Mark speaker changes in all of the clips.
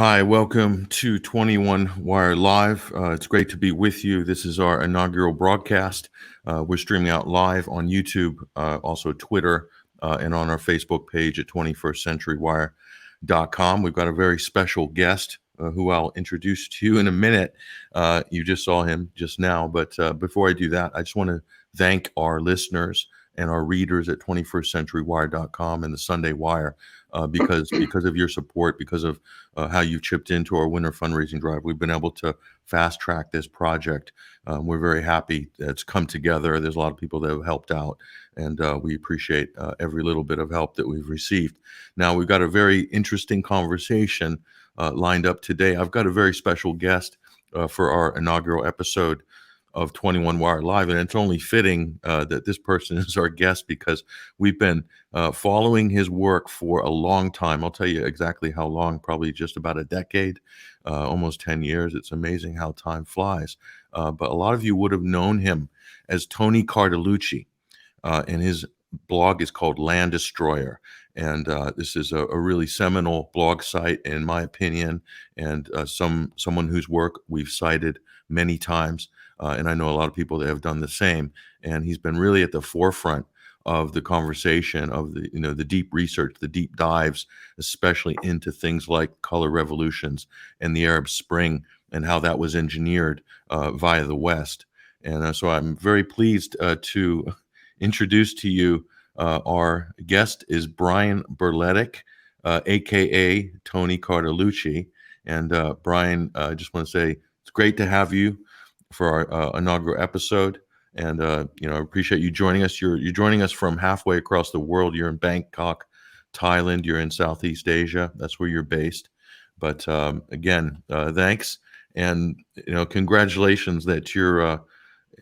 Speaker 1: Hi, welcome to 21 Wire Live. It's great to be with you. This is our inaugural broadcast. We're streaming out live on YouTube, also Twitter, and on our Facebook page at 21stcenturywire.com. We've got a very special guest who I'll introduce to you in a minute. You just saw him just now, but before I do that, I just want to thank our listeners and our readers at 21stcenturywire.com and the Sunday Wire because of your support, because of how you've chipped into our winter fundraising drive. We've been able to fast track this project. We're very happy that it's come together. There's a lot of people that have helped out, and we appreciate every little bit of help that we've received. Now, we've got a very interesting conversation lined up today. I've got a very special guest for our inaugural episode of 21 Wire Live, and it's only fitting that this person is our guest because we've been following his work for a long time. I'll tell you exactly how long, probably just about a decade, almost 10 years. It's amazing how time flies. But a lot of you would have known him as Tony Cartalucci, and his blog is called Land Destroyer. And this is a really seminal blog site, in my opinion, and someone whose work we've cited many times. And I know a lot of people that have done the same. And he's been really at the forefront of the conversation, of the deep research, the deep dives, especially into things like color revolutions and the Arab Spring and how that was engineered via the West. And so I'm very pleased to introduce to you our guest is Brian Berletic, aka Tony Cartalucci. And Brian, I just want to say it's great to have you for our inaugural episode, and I appreciate you joining us. You're joining us from halfway across the world. You're in Bangkok, Thailand. You're in Southeast Asia. That's where you're based. But again, thanks, and congratulations that you're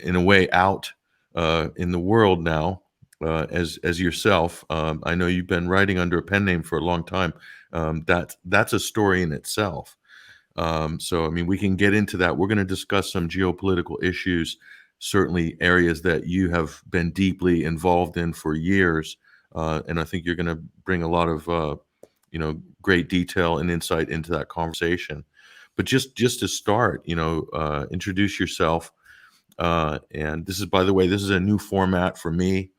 Speaker 1: in a way out in the world now as yourself. I know you've been writing under a pen name for a long time. That's a story in itself. So, I mean, we can get into that. We're going to discuss some geopolitical issues, certainly areas that you have been deeply involved in for years. And I think you're going to bring a lot of, great detail and insight into that conversation. But just to start, introduce yourself. And this is, by the way, this is a new format for me.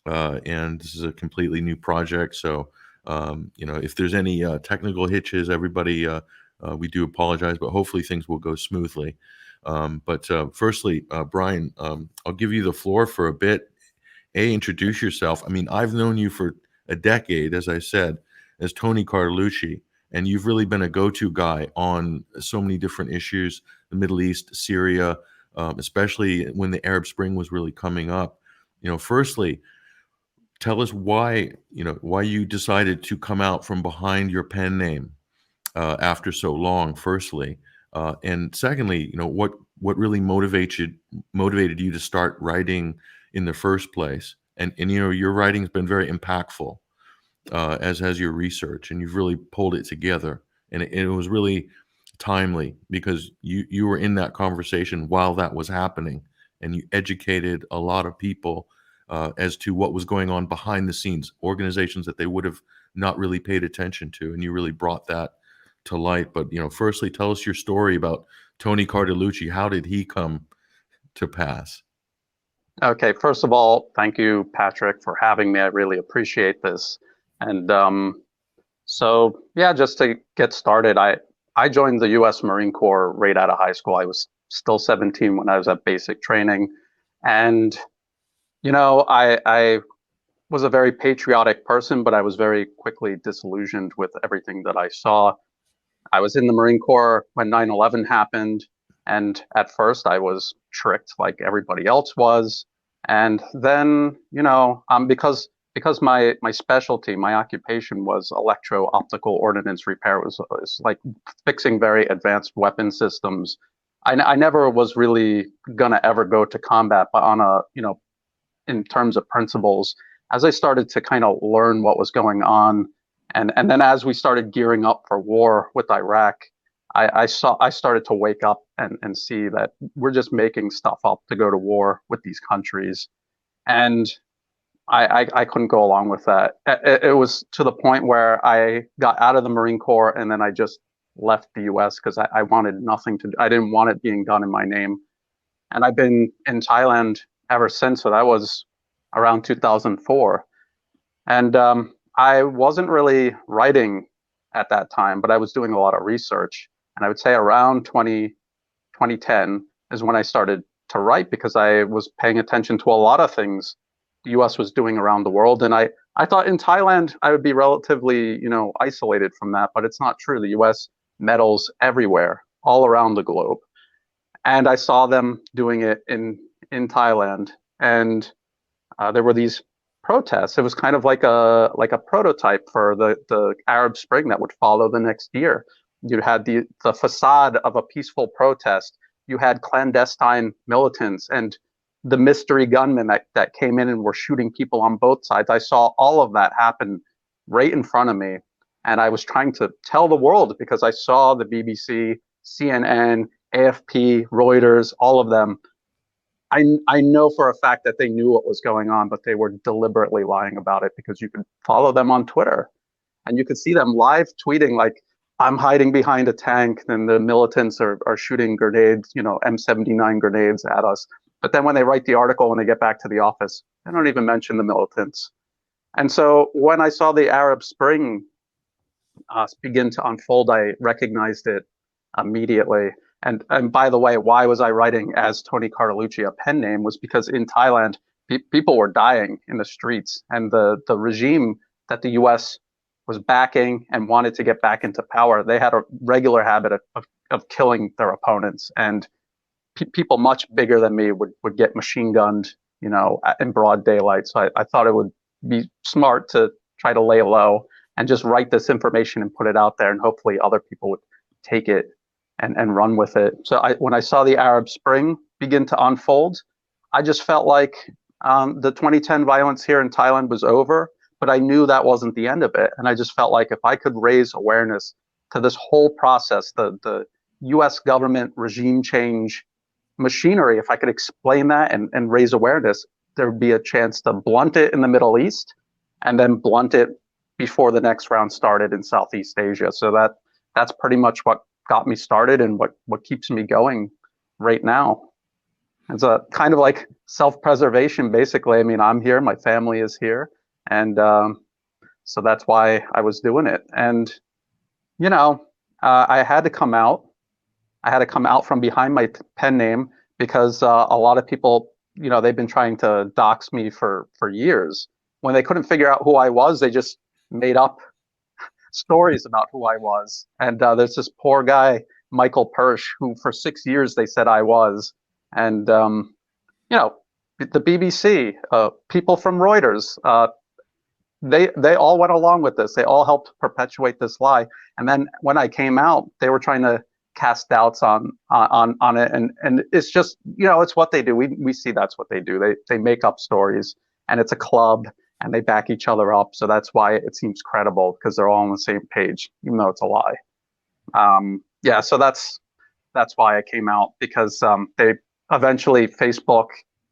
Speaker 1: And this is a completely new project. So, if there's any technical hitches, everybody, we do apologize, but hopefully things will go smoothly. But firstly, Brian, I'll give you the floor for a bit. Introduce yourself. I mean, I've known you for a decade, as I said, as Tony Cartalucci, and you've really been a go-to guy on so many different issues, the Middle East, Syria, especially when the Arab Spring was really coming up. Firstly, tell us why you decided to come out from behind your pen name after so long, firstly, and secondly, what really motivated you to start writing in the first place, and your writing's been very impactful, as has your research, and you've really pulled it together, and it was really timely because you were in that conversation while that was happening, and you educated a lot of people as to what was going on behind the scenes, organizations that they would have not really paid attention to, and you really brought that to light. But firstly, tell us your story about Tony Cartalucci. How did he come to pass?
Speaker 2: Okay, first of all, thank you, Patrick, for having me. I really appreciate this. And so yeah, just to get started, I joined the U.S. Marine Corps right out of high school. I was still 17 when I was at basic training, and I was a very patriotic person, but I was very quickly disillusioned with everything that I saw. I was in the Marine Corps when 9/11 happened, and at first I was tricked like everybody else was. And then, because my specialty, my occupation was electro-optical ordnance repair, it was like fixing very advanced weapon systems. I never was really gonna ever go to combat, but on a, in terms of principles, as I started to kind of learn what was going on, and then as we started gearing up for war with Iraq, I started to wake up and see that we're just making stuff up to go to war with these countries, and I couldn't go along with that. It was to the point where I got out of the Marine Corps, and then I just left the US because I wanted nothing to, I didn't want it being done in my name. And I've been in Thailand ever since. So that was around 2004. And I wasn't really writing at that time, but I was doing a lot of research. And I would say around 2010 is when I started to write, because I was paying attention to a lot of things the US was doing around the world. And I thought in Thailand, I would be relatively, isolated from that, but it's not true. The US meddles everywhere, all around the globe. And I saw them doing it in Thailand. And there were these protests. It was kind of like a prototype for the Arab Spring that would follow the next year. You had the facade of a peaceful protest. You had clandestine militants and the mystery gunmen that came in and were shooting people on both sides. I saw all of that happen right in front of me. And I was trying to tell the world, because I saw the BBC, CNN, AFP, Reuters, all of them. I know for a fact that they knew what was going on, but they were deliberately lying about it, because you could follow them on Twitter and you could see them live tweeting like, I'm hiding behind a tank, and the militants are shooting grenades, M79 grenades at us. But then when they write the article, when they get back to the office, they don't even mention the militants. And so when I saw the Arab Spring begin to unfold, I recognized it immediately. And by the way, why was I writing as Tony Cartalucci, a pen name, was because in Thailand, people were dying in the streets, and the regime that the US was backing and wanted to get back into power, they had a regular habit of killing their opponents. And people much bigger than me would get machine gunned, in broad daylight. So I thought it would be smart to try to lay low and just write this information and put it out there, and hopefully other people would take it and run with it. So when I saw the Arab Spring begin to unfold, I just felt like the 2010 violence here in Thailand was over, but I knew that wasn't the end of it. And I just felt like if I could raise awareness to this whole process, the US government regime change machinery, if I could explain that and raise awareness, there would be a chance to blunt it in the Middle East and then blunt it before the next round started in Southeast Asia. So that's pretty much what got me started and what keeps me going right now. It's a kind of like self-preservation, basically. I mean, I'm here, my family is here, and so that's why I was doing it. And I had to come out. I had to come out from behind my pen name, because a lot of people, they've been trying to dox me for years. When they couldn't figure out who I was, they just made up stories about who I was. And there's this poor guy, Michael Persh, who for 6 years they said I was. And, the BBC, people from Reuters, they all went along with this. They all helped perpetuate this lie. And then when I came out, they were trying to cast doubts on it. And it's just, it's what they do. We see that's what they do. They make up stories, and it's a club, and they back each other up. So that's why it seems credible, because they're all on the same page, even though it's a lie. So that's why I came out, because they eventually, Facebook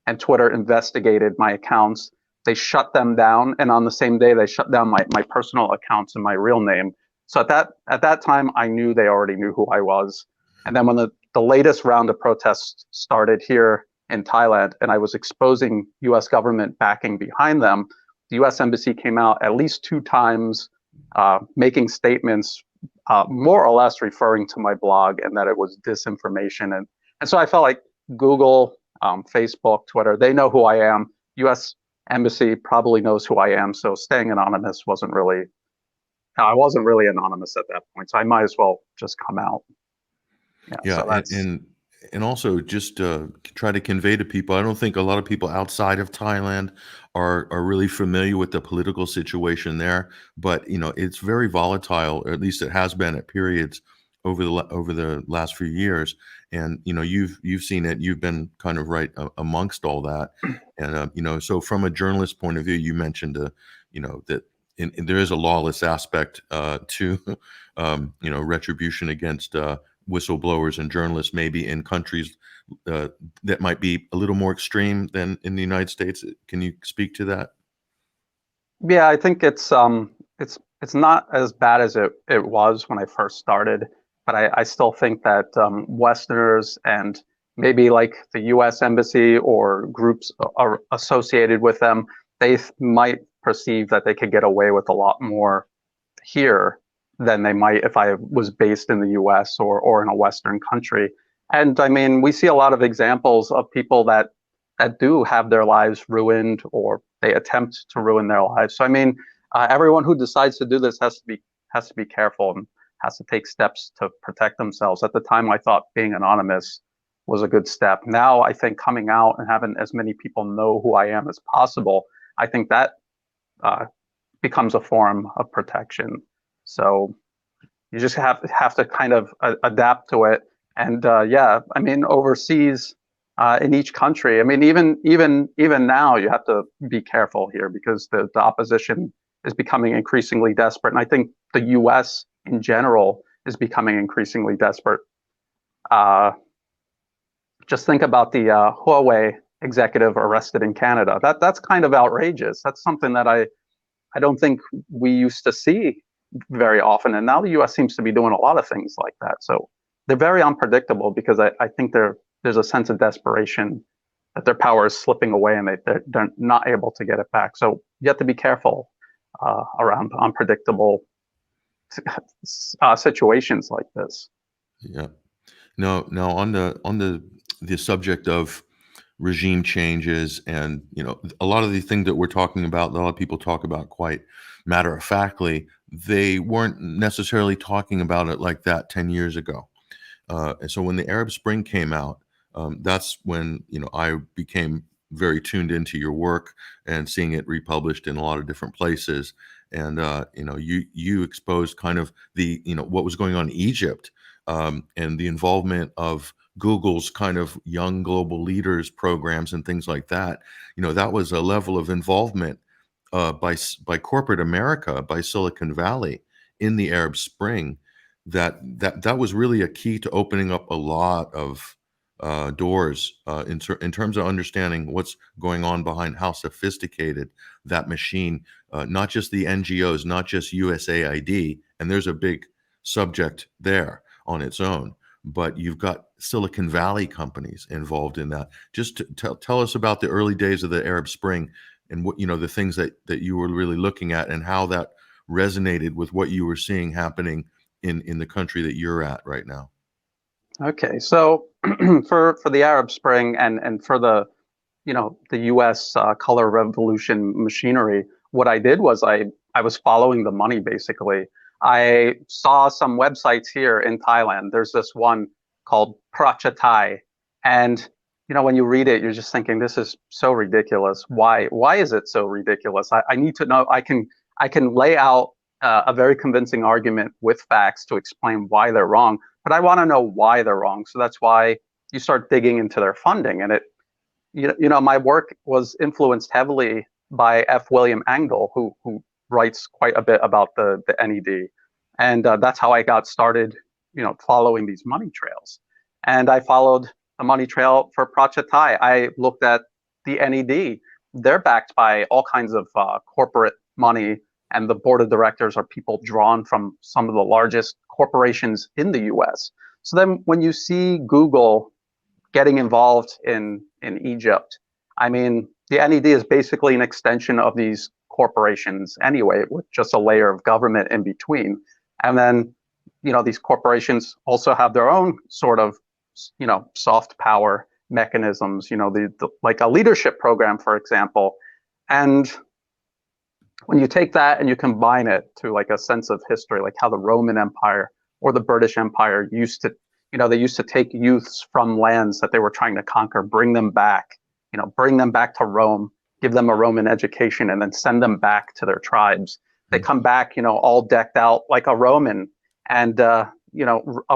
Speaker 2: and Twitter investigated my accounts. They shut them down, and on the same day, they shut down my personal accounts and my real name. So at that time, I knew they already knew who I was. And then when the latest round of protests started here in Thailand, and I was exposing U.S. government backing behind them, the U.S. Embassy came out at least 2 times, making statements more or less referring to my blog, and that it was disinformation. And so I felt like Google, Facebook, Twitter, they know who I am. U.S. Embassy probably knows who I am. So staying anonymous I wasn't really anonymous at that point. So I might as well just come out.
Speaker 1: Yeah,
Speaker 2: so
Speaker 1: and also just try to convey to people. I don't think a lot of people outside of Thailand are really familiar with the political situation there, but it's very volatile, or at least it has been at periods over the last few years. And you've seen it. You've been kind of right amongst all that. And so from a journalist point of view, you mentioned that there is a lawless aspect to retribution against whistleblowers and journalists, maybe in countries that might be a little more extreme than in the United States. Can you speak to that?
Speaker 2: Yeah, I think it's not as bad as it was when I first started. but I still think that Westerners and maybe like the U.S. embassy or groups are associated with them, they might perceive that they could get away with a lot more here than they might if I was based in the U.S. or in a Western country. And I mean, we see a lot of examples of people that do have their lives ruined, or they attempt to ruin their lives. So I mean, everyone who decides to do this has to be careful and has to take steps to protect themselves. At the time, I thought being anonymous was a good step. Now, I think coming out and having as many people know who I am as possible, I think that becomes a form of protection. So you just have to kind of adapt to it. And yeah, I mean, overseas in each country, I mean, even now, you have to be careful here because the opposition is becoming increasingly desperate. And I think the U.S. in general is becoming increasingly desperate. Just think about the Huawei executive arrested in Canada. That's kind of outrageous. That's something that I don't think we used to see very often. And now the U.S. seems to be doing a lot of things like that. So they're very unpredictable because I think there's a sense of desperation that their power is slipping away and they're not able to get it back. So you have to be careful around unpredictable situations like this.
Speaker 1: Yeah. No, on the subject of regime changes, and a lot of the things that we're talking about, a lot of people talk about quite matter of factly, they weren't necessarily talking about it like that 10 years ago. And so when the Arab Spring came out, that's when I became very tuned into your work and seeing it republished in a lot of different places. And you exposed kind of the what was going on in Egypt, and the involvement of Google's kind of young global leaders programs and things like that. That was a level of involvement by corporate America, by Silicon Valley in the Arab Spring, that was really a key to opening up a lot of doors in terms of understanding what's going on behind, how sophisticated that machine, not just the NGOs, not just USAID, and there's a big subject there on its own, but you've got Silicon Valley companies involved in that. Just tell us about the early days of the Arab Spring and what the things that you were really looking at and how that resonated with what you were seeing happening in the country that you're at right now.
Speaker 2: Okay, so for the Arab Spring and for the the U.S. Color Revolution machinery, what I did was I was following the money basically. I saw some websites here in Thailand. There's this one called Prachatai, and when you read it, you're just thinking, this is so ridiculous. Why is it so ridiculous? I need to know. I can lay out a very convincing argument with facts to explain why they're wrong, but I want to know why they're wrong. So that's why you start digging into their funding. And my work was influenced heavily by F. William Engdahl, who writes quite a bit about the NED. And that's how I got started, following these money trails. And I followed the money trail for Prachatai. I looked at the NED. They're backed by all kinds of corporate money, and the board of directors are people drawn from some of the largest corporations in the US. So then when you see Google getting involved in Egypt, I mean, the NED is basically an extension of these corporations anyway, with just a layer of government in between. And then, these corporations also have their own sort of, soft power mechanisms, like a leadership program, for example. And when you take that and you combine it to like a sense of history, like how the Roman Empire or the British Empire used to, they used to take youths from lands that they were trying to conquer, bring them back to Rome, give them a Roman education, and then send them back to their tribes. They come back, all decked out like a Roman. And, a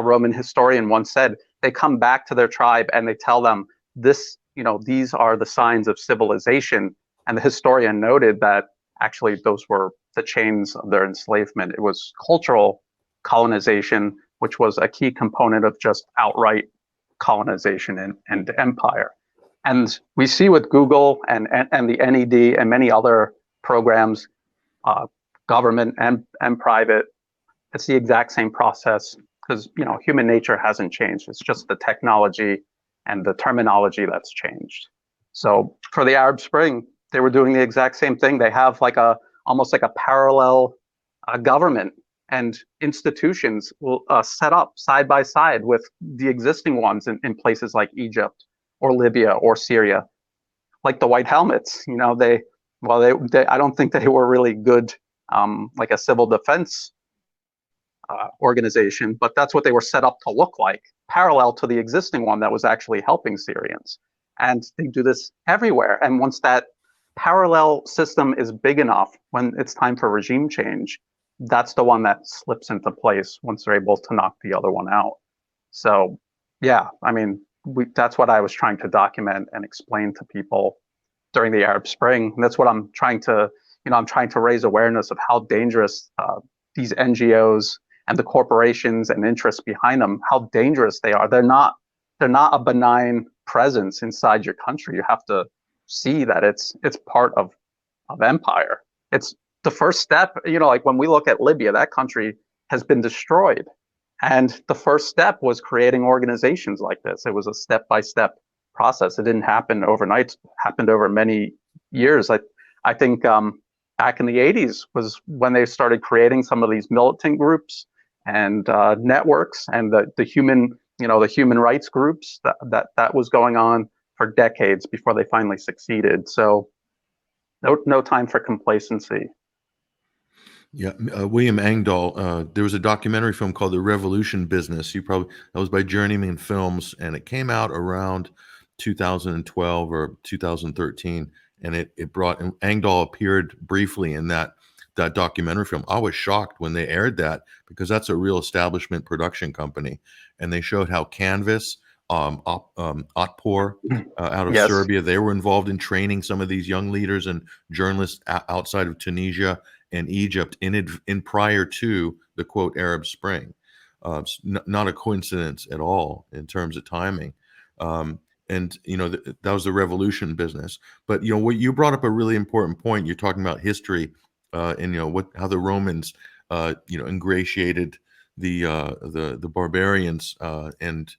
Speaker 2: Roman historian once said, they come back to their tribe and they tell them this, these are the signs of civilization. And the historian noted that actually those were the chains of their enslavement. It was cultural colonization, which was a key component of just outright colonization and empire. And we see with Google and the NED and many other programs, government and private, it's the exact same process. because human nature hasn't changed. It's just the technology and the terminology that's changed. So for the Arab Spring, they were doing the exact same thing. They have almost like a parallel government and institutions will set up side by side with the existing ones in places like Egypt or Libya or Syria, like the White Helmets. I don't think they were really good, like a civil defense organization, but that's what they were set up to look like, parallel to the existing one that was actually helping Syrians. And they do this everywhere. And once that parallel system is big enough, when it's time for regime change, that's the one that slips into place once they're able to knock the other one out. So, yeah, I mean, that's what I was trying to document and explain to people during the Arab Spring. And that's what I'm trying to, I'm trying to raise awareness of how dangerous these NGOs and the corporations and interests behind them, how dangerous they are. They're not a benign presence inside your country. You have to see that it's part of empire. It's the first step. Like when we look at Libya, that country has been destroyed, and the first step was creating organizations like this. It was a step-by-step process. It didn't happen overnight. It happened over many years. I think back in the 80s was when they started creating some of these militant groups and networks, and the human rights groups that was going on for decades before they finally succeeded. So no time for complacency.
Speaker 1: Yeah, William Engdahl. There was a documentary film called The Revolution Business. That was by Journeyman Films, and it came out around 2012 or 2013, and it brought, and Engdahl appeared briefly in that documentary film. I was shocked when they aired that, because that's a real establishment production company, and they showed how Canvas, Otpor out of
Speaker 2: Yes.
Speaker 1: Serbia, they were involved in training some of these young leaders and journalists outside of Tunisia and Egypt in prior to the quote Arab Spring. Not a coincidence at all in terms of timing. And that was the revolution business. But what you brought up a really important point. You're talking about history, and how the Romans ingratiated the barbarians, and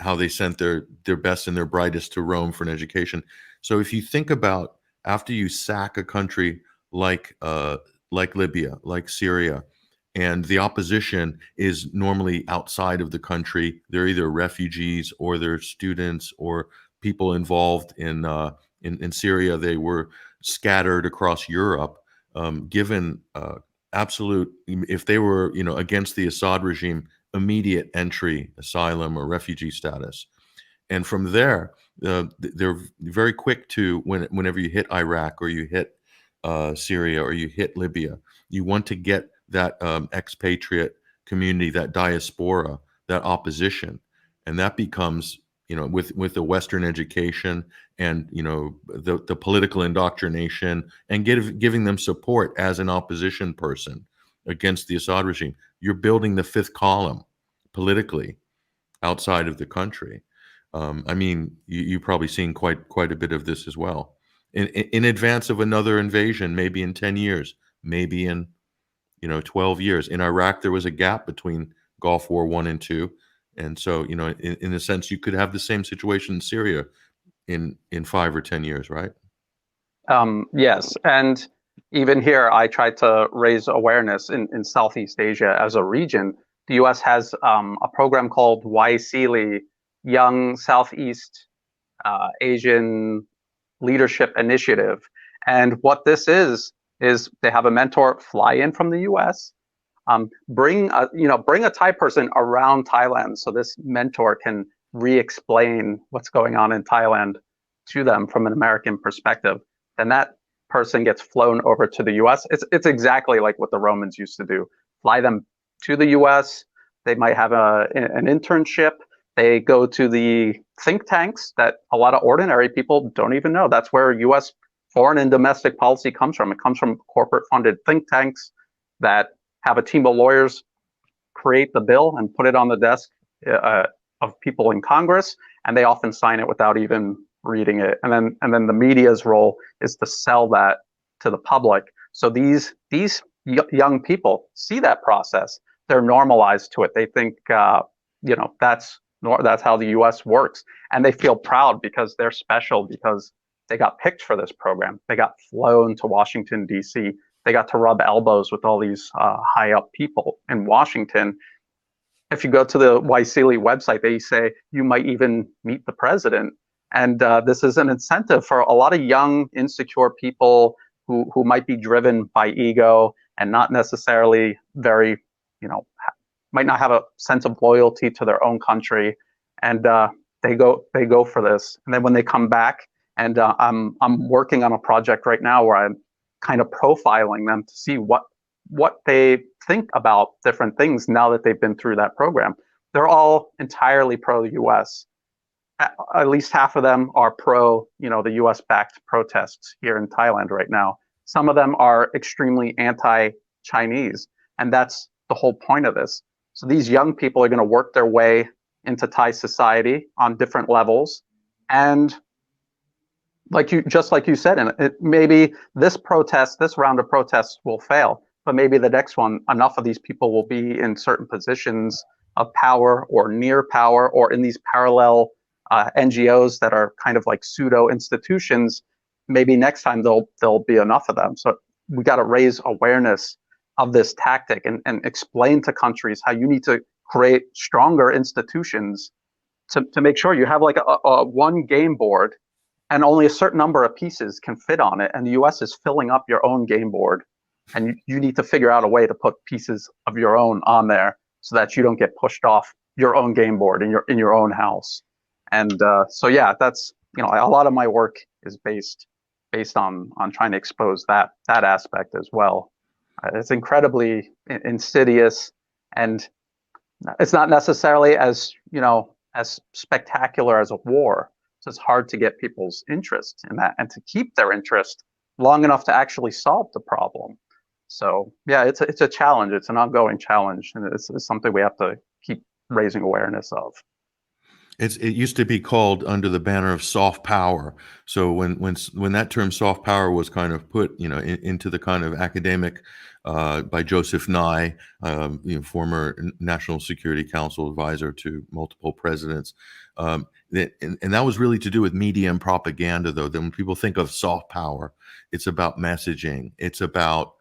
Speaker 1: how they sent their best and their brightest to Rome for an education. So if you think about, after you sack a country like Libya, like Syria, and the opposition is normally outside of the country, they're either refugees or they're students or people involved in Syria. They were scattered across Europe, given absolute, if they were against the Assad regime, immediate entry, asylum, or refugee status. And from there, they're very quick to, whenever you hit Iraq or you hit Syria or you hit Libya, you want to get that expatriate community, that diaspora, that opposition, and that becomes, with the Western education and the political indoctrination and giving them support as an opposition person against the Assad regime. You're building the fifth column politically outside of the country. I mean, you've probably seen quite a bit of this as well. In advance of another invasion, maybe in 10 years, maybe in 12 years. In Iraq, there was a gap between Gulf War I and II. And so, in a sense, you could have the same situation in Syria in 5 or 10 years, right?
Speaker 2: Yes. And even here, I tried to raise awareness in Southeast Asia as a region. The U.S. has a program called YSEALI, Young Southeast Asian Leadership Initiative. And what this is they have a mentor fly in from the U.S., bring a Thai person around Thailand, so this mentor can re-explain what's going on in Thailand to them from an American perspective. Then that person gets flown over to the U.S. It's exactly like what the Romans used to do. Fly them to the U.S. They might have an internship. They go to the think tanks that a lot of ordinary people don't even know. That's where U.S. foreign and domestic policy comes from. It comes from corporate-funded think tanks that have a team of lawyers create the bill and put it on the desk of people in Congress, and they often sign it without even reading it. And then the media's role is to sell that to the public. So these young people see that process. they're normalized to it. They think, that's how the U.S. works, and they feel proud because they're special because they got picked for this program. They got flown to Washington, D.C. They got to rub elbows with all these high up people in Washington. If you go to the Wisely website, they say you might even meet the president. And this is an incentive for a lot of young, insecure people who might be driven by ego and not necessarily very, might not have a sense of loyalty to their own country. And they go for this. And then when they come back, and I'm working on a project right now where I'm kind of profiling them to see what they think about different things now that they've been through that program. They're all entirely pro-US. At least half of them are pro, the US-backed protests here in Thailand right now. Some of them are extremely anti-Chinese, and that's the whole point of this. So these young people are going to work their way into Thai society on different levels, and like you said, and maybe this round of protests will fail, but maybe the next one, enough of these people will be in certain positions of power or near power or in these parallel NGOs that are kind of like pseudo institutions. Maybe next time there'll be enough of them. So we got to raise awareness of this tactic and explain to countries how you need to create stronger institutions to make sure you have like a one game board and only a certain number of pieces can fit on it. And the US is filling up your own game board, and you need to figure out a way to put pieces of your own on there so that you don't get pushed off your own game board in your own house. And so yeah, that's a lot of my work is based on trying to expose that aspect as well. It's incredibly insidious, and it's not necessarily as spectacular as a war. So it's hard to get people's interest in that and to keep their interest long enough to actually solve the problem. So yeah, it's a challenge. It's an ongoing challenge, and it's something we have to keep raising awareness of.
Speaker 1: It used to be called under the banner of soft power. So when that term soft power was kind of put into the kind of academic by Joseph Nye, former National Security Council advisor to multiple presidents, and that was really to do with media and propaganda. Though then when people think of soft power, it's about messaging. It's about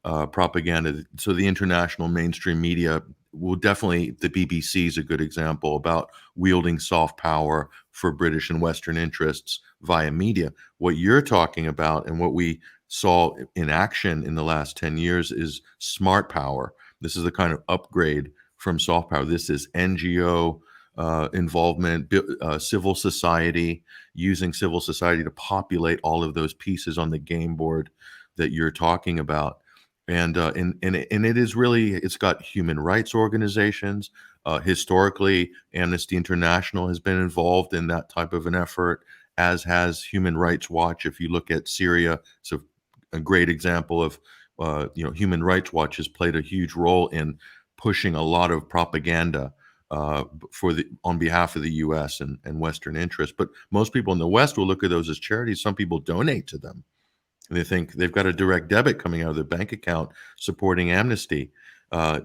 Speaker 1: propaganda. So the international mainstream media will definitely, the BBC is a good example about wielding soft power for British and Western interests via media. What you're talking about and what we saw in action in the last 10 years is smart power. This is the kind of upgrade from soft power. This is NGO involvement, civil society, using civil society to populate all of those pieces on the game board that you're talking about. And it is really, it's got human rights organizations. Historically, Amnesty International has been involved in that type of an effort, as has Human Rights Watch. If you look at Syria, it's a great example of, Human Rights Watch has played a huge role in pushing a lot of propaganda on behalf of the U.S. and Western interests. But most people in the West will look at those as charities. Some people donate to them. And they think they've got a direct debit coming out of their bank account supporting Amnesty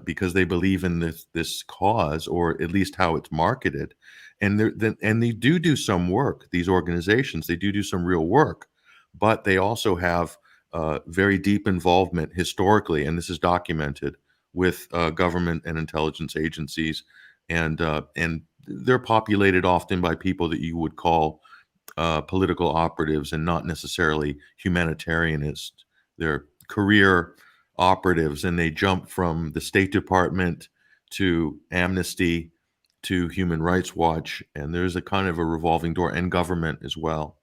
Speaker 1: because they believe in this cause, or at least how it's marketed. And they do some work. These organizations, they do some real work, but they also have very deep involvement historically, and this is documented with government and intelligence agencies, and they're populated often by people that you would call political operatives and not necessarily humanitarianists. They're career operatives, and they jump from the State Department to Amnesty to Human Rights Watch, and there's a kind of a revolving door, and government as well.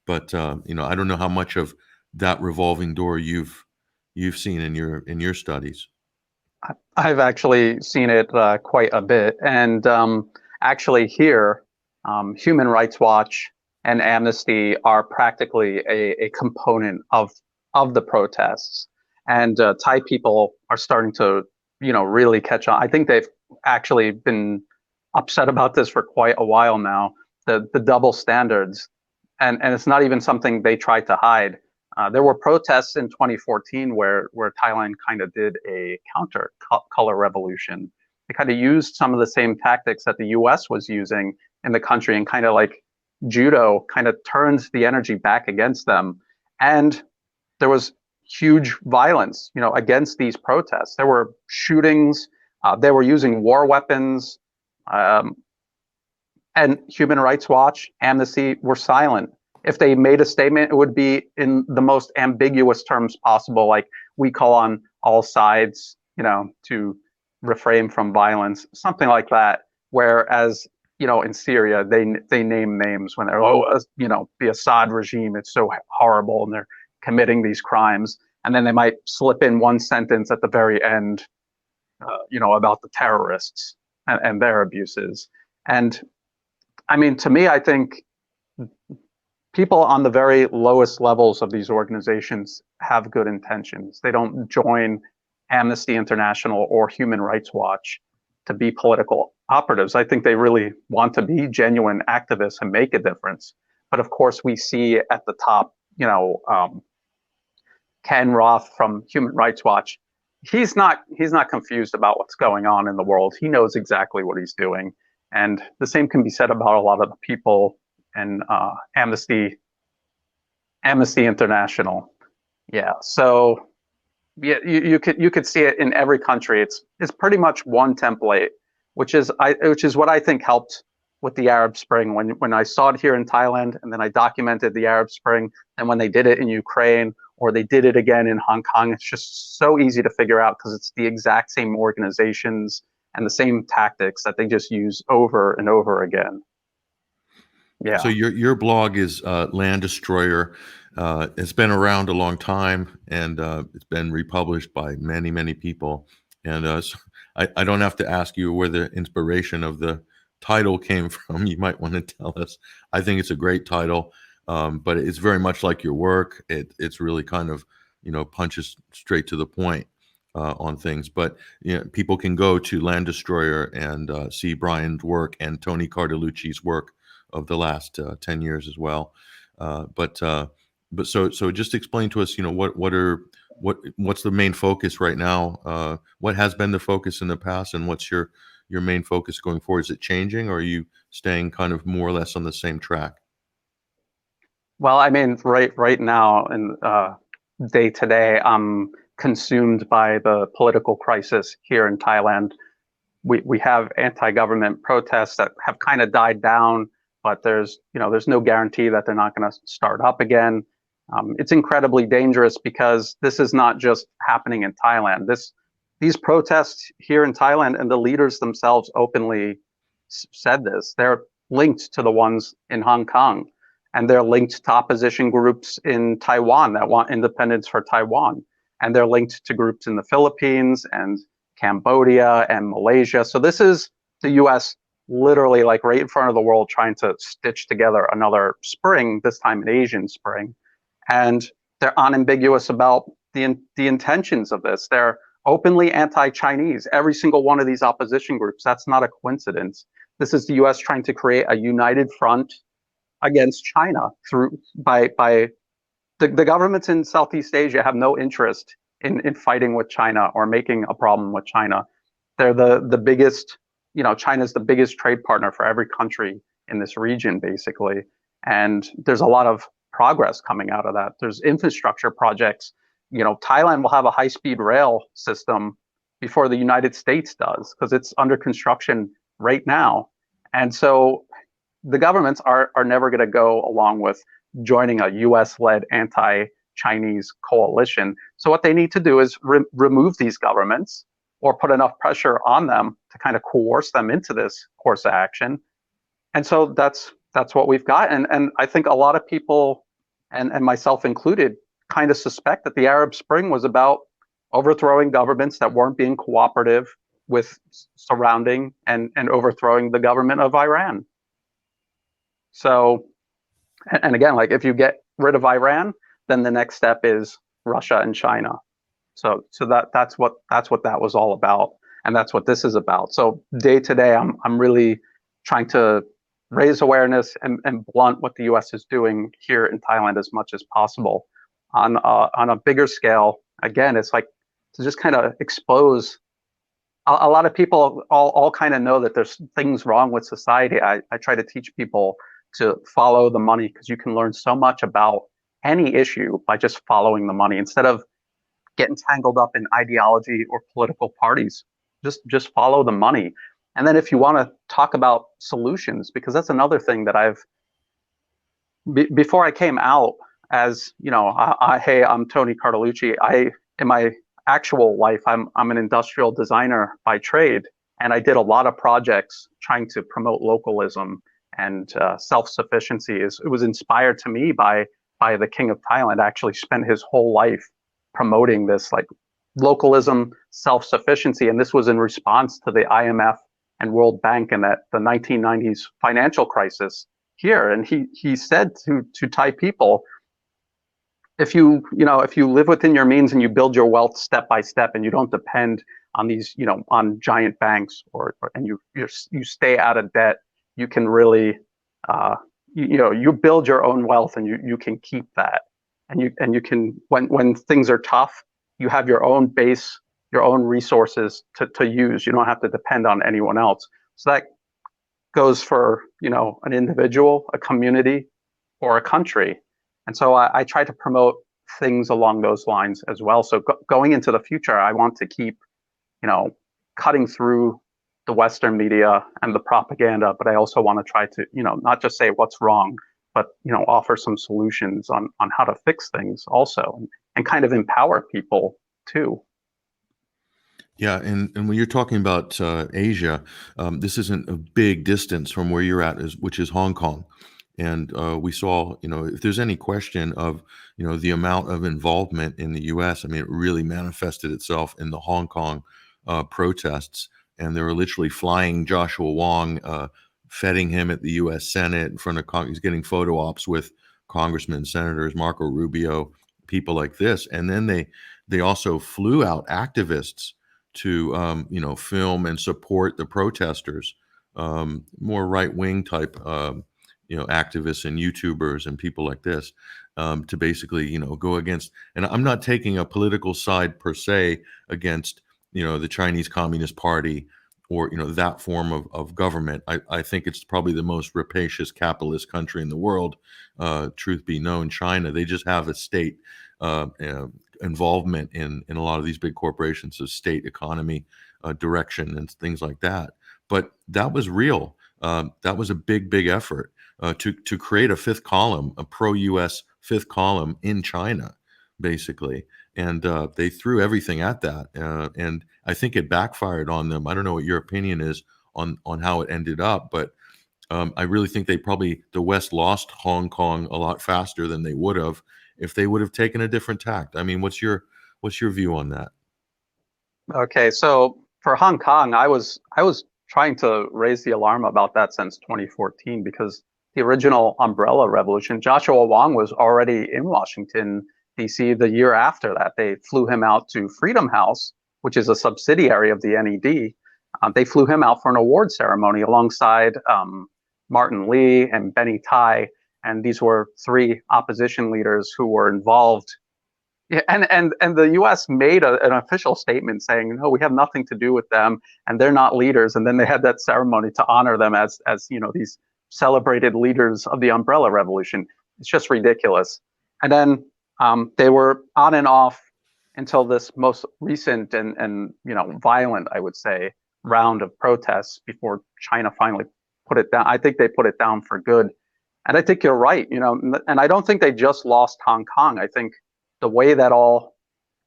Speaker 1: But I don't know how much of that revolving door you've seen in your studies.
Speaker 2: I've actually seen it quite a bit, and actually here, Human Rights Watch and Amnesty are practically a component of the protests, and Thai people are starting to really catch on. I think they've actually been upset about this for quite a while now. The double standards, and it's not even something they try to hide. There were protests in 2014 where Thailand kind of did a counter color revolution. They kind of used some of the same tactics that the US was using in the country, and kind of like judo kind of turns the energy back against them. And there was huge violence, against these protests. There were shootings. They were using war weapons. And Human Rights Watch, Amnesty were silent. If they made a statement, it would be in the most ambiguous terms possible, like, we call on all sides, to refrain from violence, something like that. Whereas, in Syria, they name names when they're, the Assad regime, it's so horrible, and they're committing these crimes. And then they might slip in one sentence at the very end, about the terrorists and their abuses. And I mean, to me, I think people on the very lowest levels of these organizations have good intentions. They don't join Amnesty International or Human Rights Watch to be political operatives. I think they really want to be genuine activists and make a difference. But of course, we see at the top, Ken Roth from Human Rights Watch. He's not confused about what's going on in the world. He knows exactly what he's doing. And the same can be said about a lot of the people in Amnesty International. Yeah. So yeah, you could see it in every country. It's pretty much one template, which is what I think helped with the Arab Spring. When I saw it here in Thailand, and then I documented the Arab Spring, and when they did it in Ukraine, or they did it again in Hong Kong, it's just so easy to figure out, because it's the exact same organizations and the same tactics that they just use over and over again. Yeah.
Speaker 1: So your blog is Land Destroyer. It's been around a long time, and it's been republished by many, many people. And so I don't have to ask you where the inspiration of the title came from. You might want to tell us. I think it's a great title, but it's very much like your work. It's really kind of, punches straight to the point on things. But people can go to Land Destroyer and see Brian's work and Tony Cartalucci's work of the last 10 years as well. But so just explain to us, what's the main focus right now? What has been the focus in the past, and what's your main focus going forward? Is it changing, or are you staying kind of more or less on the same track?
Speaker 2: Well, I mean, right now, in day to day, I'm consumed by the political crisis here in Thailand. We have anti-government protests that have kind of died down, but there's no guarantee that they're not going to start up again. It's incredibly dangerous, because this is not just happening in Thailand. These protests here in Thailand, and the leaders themselves openly said this, they're linked to the ones in Hong Kong, and they're linked to opposition groups in Taiwan that want independence for Taiwan, and they're linked to groups in the Philippines and Cambodia and Malaysia. So this is the US literally, like, right in front of the world, trying to stitch together another spring, this time an Asian spring. And they're unambiguous about the intentions of this. They're openly anti-Chinese, every single one of these opposition groups. That's not a coincidence. This is the US trying to create a united front against China by the governments in Southeast Asia have no interest in fighting with China or making a problem with China. They're the biggest, China's the biggest trade partner for every country in this region, basically. And there's a lot of progress coming out of that. There's infrastructure projects. Thailand will have a high-speed rail system before the United States does, because it's under construction right now. And so the governments are never going to go along with joining a US-led anti-Chinese coalition. So what they need to do is remove these governments, or put enough pressure on them to kind of coerce them into this course of action. And so that's what we've got. And I think a lot of people, and myself included, kind of suspect that the Arab Spring was about overthrowing governments that weren't being cooperative with surrounding and overthrowing the government of Iran. So, and again, like, if you get rid of Iran, then the next step is Russia and China. So that's what that was all about, and that's what this is about. So day to day, I'm really trying to raise awareness and blunt what the US is doing here in Thailand as much as possible. on a bigger scale. Again, it's like to just kind of expose. A lot of people all kind of know that there's things wrong with society. I try to teach people to follow the money, because you can learn so much about any issue by just following the money instead of getting tangled up in ideology or political parties. Just follow the money. And then if you want to talk about solutions, because that's another thing that before I came out as, hey, I'm Tony Cartalucci. In my actual life, I'm an industrial designer by trade, and I did a lot of projects trying to promote localism and self-sufficiency. It was inspired to me by the King of Thailand. Actually spent his whole life promoting this like localism, self-sufficiency, and this was in response to the IMF and World Bank and the 1990s financial crisis here. And he said to Thai people, if you live within your means and you build your wealth step by step, and you don't depend on these, on giant banks, and you stay out of debt, you can really, you build your own wealth, and you can keep that, and you can, when things are tough, you have your own base, your own resources to use. You don't have to depend on anyone else. So that goes for, an individual, a community, or a country. And so I try to promote things along those lines as well. So going into the future, I want to keep, cutting through the Western media and the propaganda, but I also want to try to, not just say what's wrong, but, offer some solutions on how to fix things also, and kind of empower people too.
Speaker 1: Yeah, and when you're talking about Asia, this isn't a big distance from where you're at, which is Hong Kong. And we saw, if there's any question of, the amount of involvement in the U.S., I mean, it really manifested itself in the Hong Kong protests. And they were literally flying Joshua Wong, feting him at the U.S. Senate in front of Congress. He's getting photo ops with congressmen, senators, Marco Rubio, people like this. And then they also flew out activists to, film and support the protesters, more right-wing type activists and YouTubers and people like this, to basically, go against. And I'm not taking a political side per se against, the Chinese Communist Party or, that form of government. I think it's probably the most rapacious capitalist country in the world. Truth be known, China, they just have a state involvement in a lot of these big corporations, so state economy direction and things like that. But that was real. That was a big effort to create a fifth column, a pro-U.S. fifth column in China, basically. And they threw everything at that. And I think it backfired on them. I don't know what your opinion is on how it ended up, but I really think the West lost Hong Kong a lot faster than they would have if they would have taken a different tact. I mean, what's your view on that?
Speaker 2: Okay, so for Hong Kong, I was trying to raise the alarm about that since 2014, because the original Umbrella Revolution, Joshua Wong was already in Washington, D.C. the year after that. They flew him out to Freedom House, which is a subsidiary of the NED. They flew him out for an award ceremony alongside Martin Lee and Benny Tai. And these were three opposition leaders who were involved. Yeah, and the U.S. made an official statement saying, no, we have nothing to do with them, and they're not leaders. And then they had that ceremony to honor them as these celebrated leaders of the Umbrella Revolution. It's just ridiculous. And then they were on and off until this most recent and violent, I would say, round of protests before China finally put it down. I think they put it down for good. And I think you're right, and I don't think they just lost Hong Kong. I think the way that all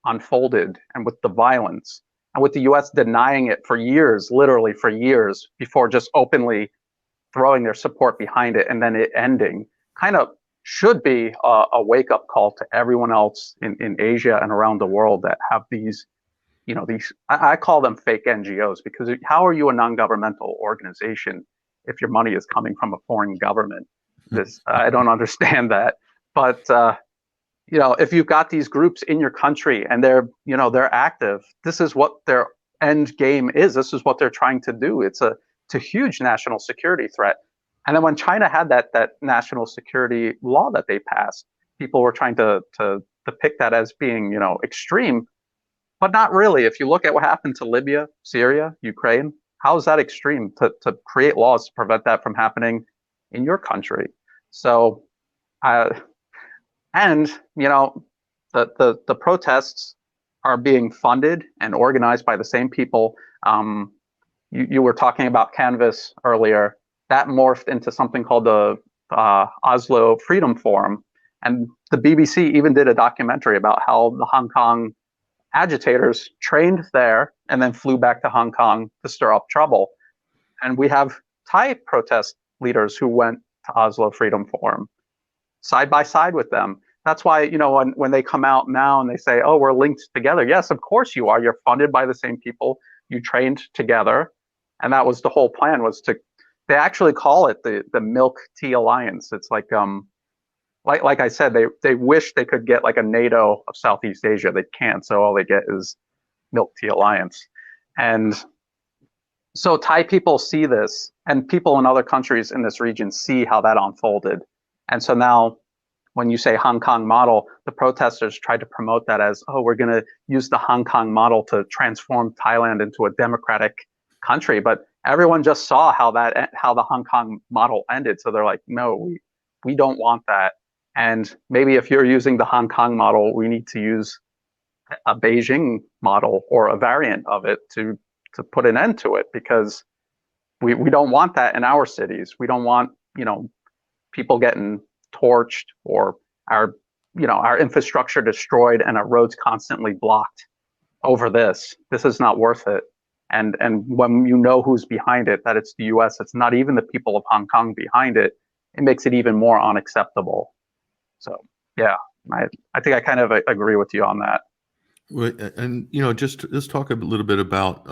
Speaker 2: unfolded, and with the violence, and with the U.S. denying it for years, literally for years, before just openly throwing their support behind it, and then it ending, kind of should be a wake-up call to everyone else in Asia and around the world that have these, I call them fake NGOs, because how are you a non-governmental organization if your money is coming from a foreign government? I don't understand that. But if you've got these groups in your country and they're active, this is what their end game is. This is what they're trying to do. It's a huge national security threat. And then when China had that national security law that they passed, people were trying to depict that as being, extreme, but not really. If you look at what happened to Libya, Syria, Ukraine, how is that extreme to create laws to prevent that from happening in your country? So, and the protests are being funded and organized by the same people. You were talking about Canvas earlier. That morphed into something called the Oslo Freedom Forum, and the BBC even did a documentary about how the Hong Kong agitators trained there and then flew back to Hong Kong to stir up trouble. And we have Thai protest leaders who went to Oslo Freedom Forum side by side with them. That's why, when they come out now and they say, oh, we're linked together. Yes, of course you are. You're funded by the same people. You trained together. And that was the whole plan, was they actually call it the Milk Tea Alliance. It's like I said, they wish they could get like a NATO of Southeast Asia. They can't, so all they get is Milk Tea Alliance. And so Thai people see this, and people in other countries in this region see how that unfolded. And so now when you say Hong Kong model, the protesters tried to promote that as, oh, we're going to use the Hong Kong model to transform Thailand into a democratic country. But everyone just saw how the Hong Kong model ended. So they're like, no, we don't want that. And maybe if you're using the Hong Kong model, we need to use a Beijing model or a variant of it to put an end to it, because we don't want that in our cities. We don't want, people getting torched or our infrastructure destroyed and our roads constantly blocked over this. This is not worth it. And when you know who's behind it, that it's the US, it's not even the people of Hong Kong behind it, it makes it even more unacceptable. So, yeah, I think I kind of agree with you on that.
Speaker 1: And just let's talk a little bit about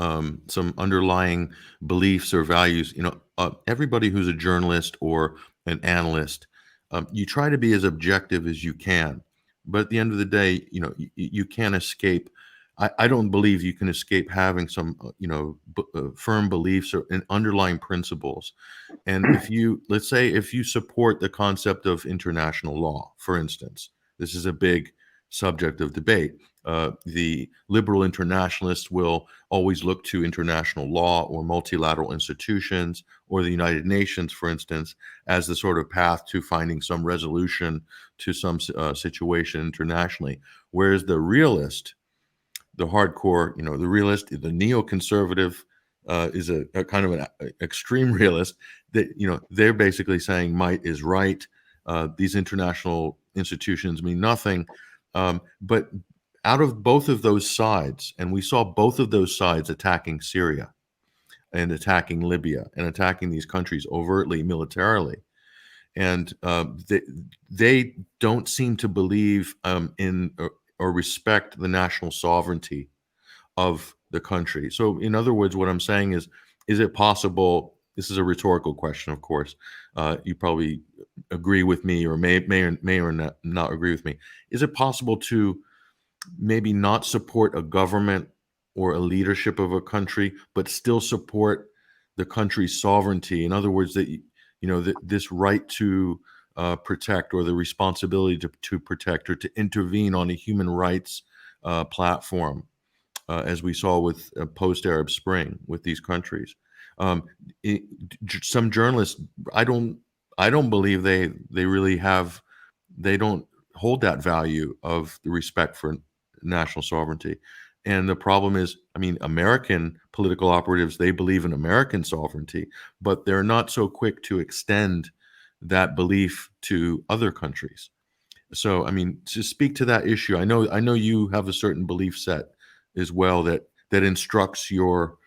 Speaker 1: some underlying beliefs or values. Everybody who's a journalist or an analyst, you try to be as objective as you can, but at the end of the day, you can't escape. I don't believe you can escape having some, firm beliefs or underlying principles. And let's say if you support the concept of international law, for instance, this is a big subject of debate. The liberal internationalists will always look to international law or multilateral institutions or the United Nations, for instance, as the sort of path to finding some resolution to some situation internationally. Whereas the realist, the hardcore, the realist, the neoconservative is a kind of an extreme realist that, they're basically saying might is right. These international institutions mean nothing. But out of both of those sides, and we saw both of those sides attacking Syria and attacking Libya and attacking these countries overtly militarily. And they don't seem to believe in or respect the national sovereignty of the country. So in other words, what I'm saying is it possible, this is a rhetorical question, of course, you probably agree with me or may or not agree with me. Is it possible to maybe not support a government or a leadership of a country, but still support the country's sovereignty? In other words, that this right to protect, or the responsibility to protect or to intervene on a human rights platform, as we saw with post-Arab Spring with these countries. Some journalists, I don't believe they really have, they don't hold that value of the respect for national sovereignty. And the problem is, American political operatives, they believe in American sovereignty, but they're not so quick to extend that belief to other countries. So, to speak to that issue, I know you have a certain belief set as well that instructs your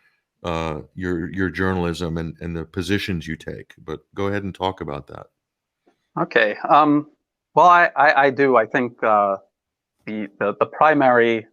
Speaker 1: journalism and the positions you take. But go ahead and talk about that.
Speaker 2: Okay. Well, I do. I think the primary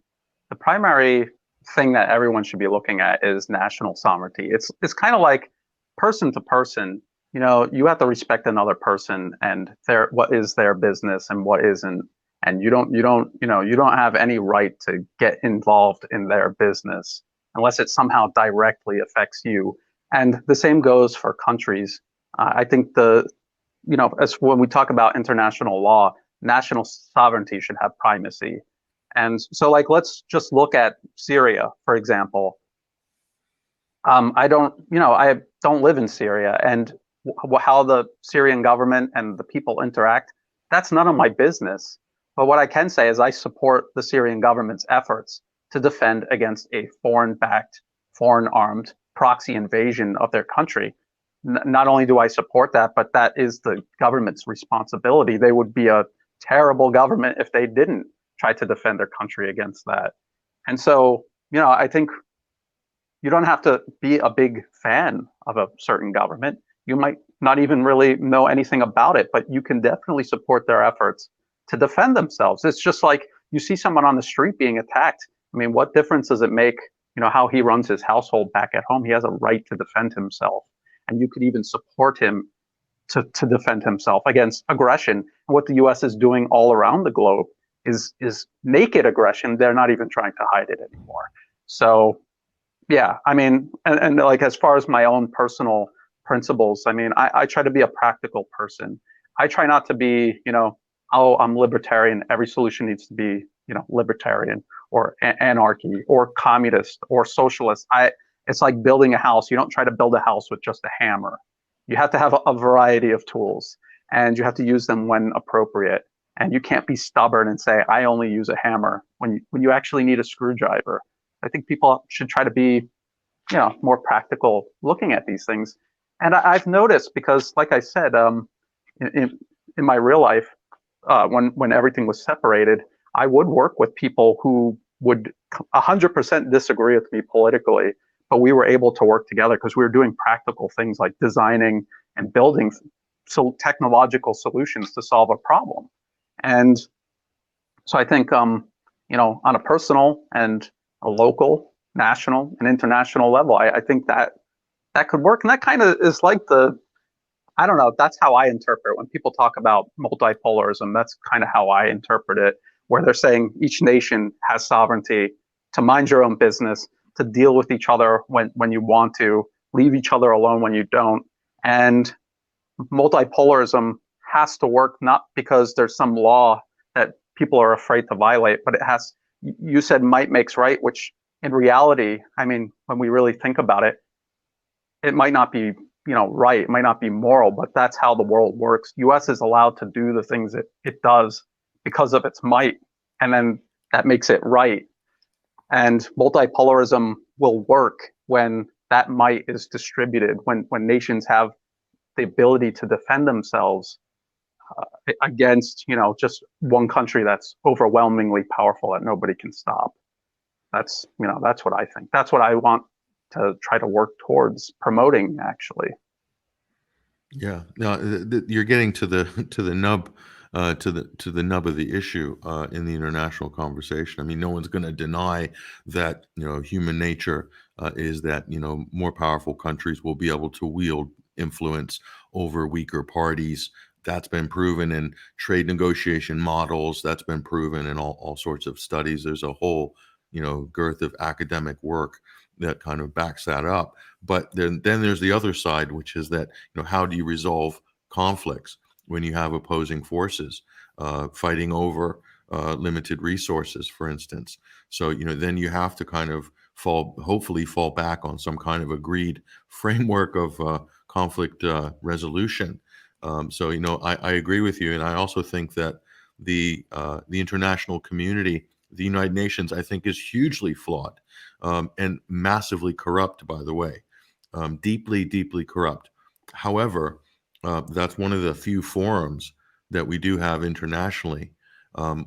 Speaker 2: thing that everyone should be looking at is national sovereignty. It's kind of like person to person. You have to respect another person and what is their business and what isn't. And you don't have any right to get involved in their business unless it somehow directly affects you. And the same goes for countries. I think as when we talk about international law, national sovereignty should have primacy. And so, like, let's just look at Syria, for example. I don't live in Syria, and how the Syrian government and the people interact, that's none of my business. But what I can say is I support the Syrian government's efforts to defend against a foreign-backed, foreign-armed proxy invasion of their country. Not only do I support that, but that is the government's responsibility. They would be a terrible government if they didn't try to defend their country against that. And so, I think you don't have to be a big fan of a certain government. You might not even really know anything about it, but you can definitely support their efforts to defend themselves. It's just like you see someone on the street being attacked. I mean, what difference does it make, how he runs his household back at home? He has a right to defend himself. And you could even support him to defend himself against aggression. And what the US is doing all around the globe is naked aggression. They're not even trying to hide it anymore. So, yeah, I mean, and like as far as my own personal principles, I mean, I try to be a practical person. I try not to be, I'm libertarian. Every solution needs to be, libertarian or anarchy or communist or socialist. It's like building a house. You don't try to build a house with just a hammer. You have to have a variety of tools, and you have to use them when appropriate. And you can't be stubborn and say, I only use a hammer when you actually need a screwdriver. I think people should try to be, more practical looking at these things. And I've noticed, because like I said, in my real life, when everything was separated, I would work with people who would 100% disagree with me politically, but we were able to work together because we were doing practical things like designing and building technological solutions to solve a problem. And so I think, on a personal and a local, national, and international level, I think that could work. And that kind of is like I don't know, that's how I interpret it. When people talk about multipolarism, that's kind of how I interpret it, where they're saying each nation has sovereignty to mind your own business, to deal with each other when you want to, leave each other alone when you don't. And multipolarism has to work not because there's some law that people are afraid to violate, but you said might makes right, which in reality, I mean, when we really think about it, it might not be, right. It might not be moral, but that's how the world works. US is allowed to do the things it does because of its might. And then that makes it right. And multipolarism will work when that might is distributed, when nations have the ability to defend themselves against, just one country that's overwhelmingly powerful that nobody can stop. That's what I think. That's what I want to try to work towards promoting, actually.
Speaker 1: Yeah. Now you're getting to the nub, to the nub of the issue in the international conversation. I mean, no one's going to deny that human nature is that more powerful countries will be able to wield influence over weaker parties. That's been proven in trade negotiation models. That's been proven in all sorts of studies. There's a whole girth of academic work that kind of backs that up. But then there's the other side, which is that how do you resolve conflicts when you have opposing forces fighting over limited resources, for instance? So then you have to kind of hopefully fall back on some kind of agreed framework of conflict resolution. So I agree with you, and I also think that the international community, the United Nations, I think, is hugely flawed and massively corrupt, by the way, deeply, deeply corrupt. However, that's one of the few forums that we do have internationally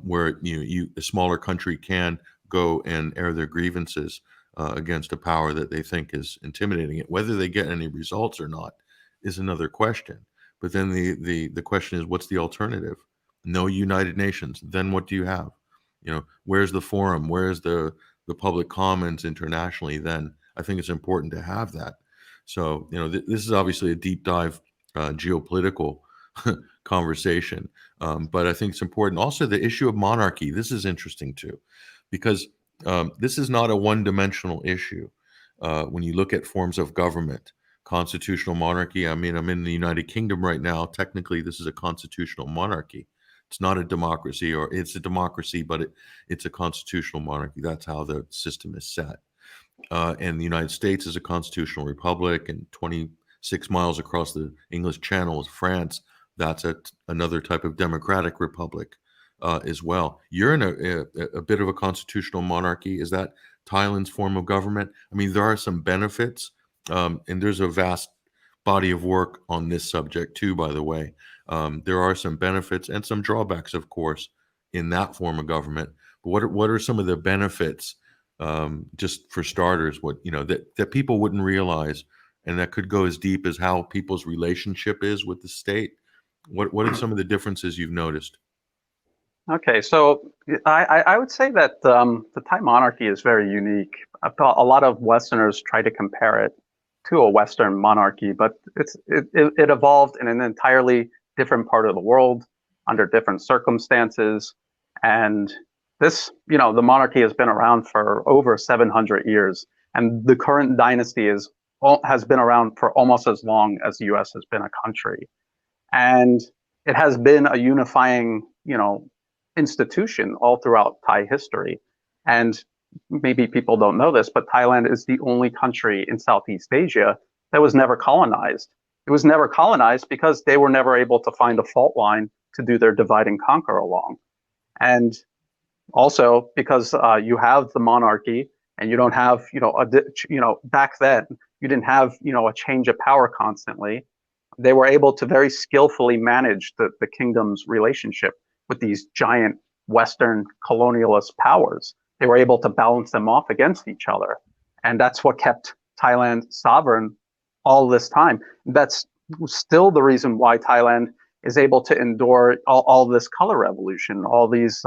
Speaker 1: where a smaller country can go and air their grievances against a power that they think is intimidating it. Whether they get any results or not is another question. But then the question is, what's the alternative? No United Nations. Then what do you have? Where's the forum? Where's the public commons internationally? Then I think it's important to have that. So this is obviously a deep dive geopolitical conversation, but I think it's important. Also, the issue of monarchy. This is interesting too, because this is not a one-dimensional issue. When you look at forms of government, constitutional monarchy. I mean, I'm in the United Kingdom right now. Technically, this is a constitutional monarchy. it's not a democracy, or it's a democracy, but it's a constitutional monarchy. That's how the system is set. And the United States is a constitutional republic, and 26 miles across the English Channel is France. That's another type of democratic republic as well. You're in a bit of a constitutional monarchy. Is that Thailand's form of government? I mean, there are some benefits, and there's a vast body of work on this subject too, by the way. There are some benefits and some drawbacks, of course, in that form of government. But what are some of the benefits, just for starters, that people wouldn't realize, and that could go as deep as how people's relationship is with the state? What are some of the differences you've noticed?
Speaker 2: Okay, so I would say that the Thai monarchy is very unique. A lot of Westerners try to compare it to a Western monarchy, but it evolved in an entirely different part of the world under different circumstances. And this, the monarchy has been around for over 700 years, and the current dynasty has been around for almost as long as the U.S. has been a country. And it has been a unifying, institution all throughout Thai history. And maybe people don't know this, but Thailand is the only country in Southeast Asia that was never colonized. It was never colonized because they were never able to find a fault line to do their divide and conquer along. And also because you have the monarchy, and you don't have, back then you didn't have, a change of power constantly. They were able to very skillfully manage the kingdom's relationship with these giant Western colonialist powers. They were able to balance them off against each other. And that's what kept Thailand sovereign all this time. That's still the reason why Thailand is able to endure all this color revolution, all these,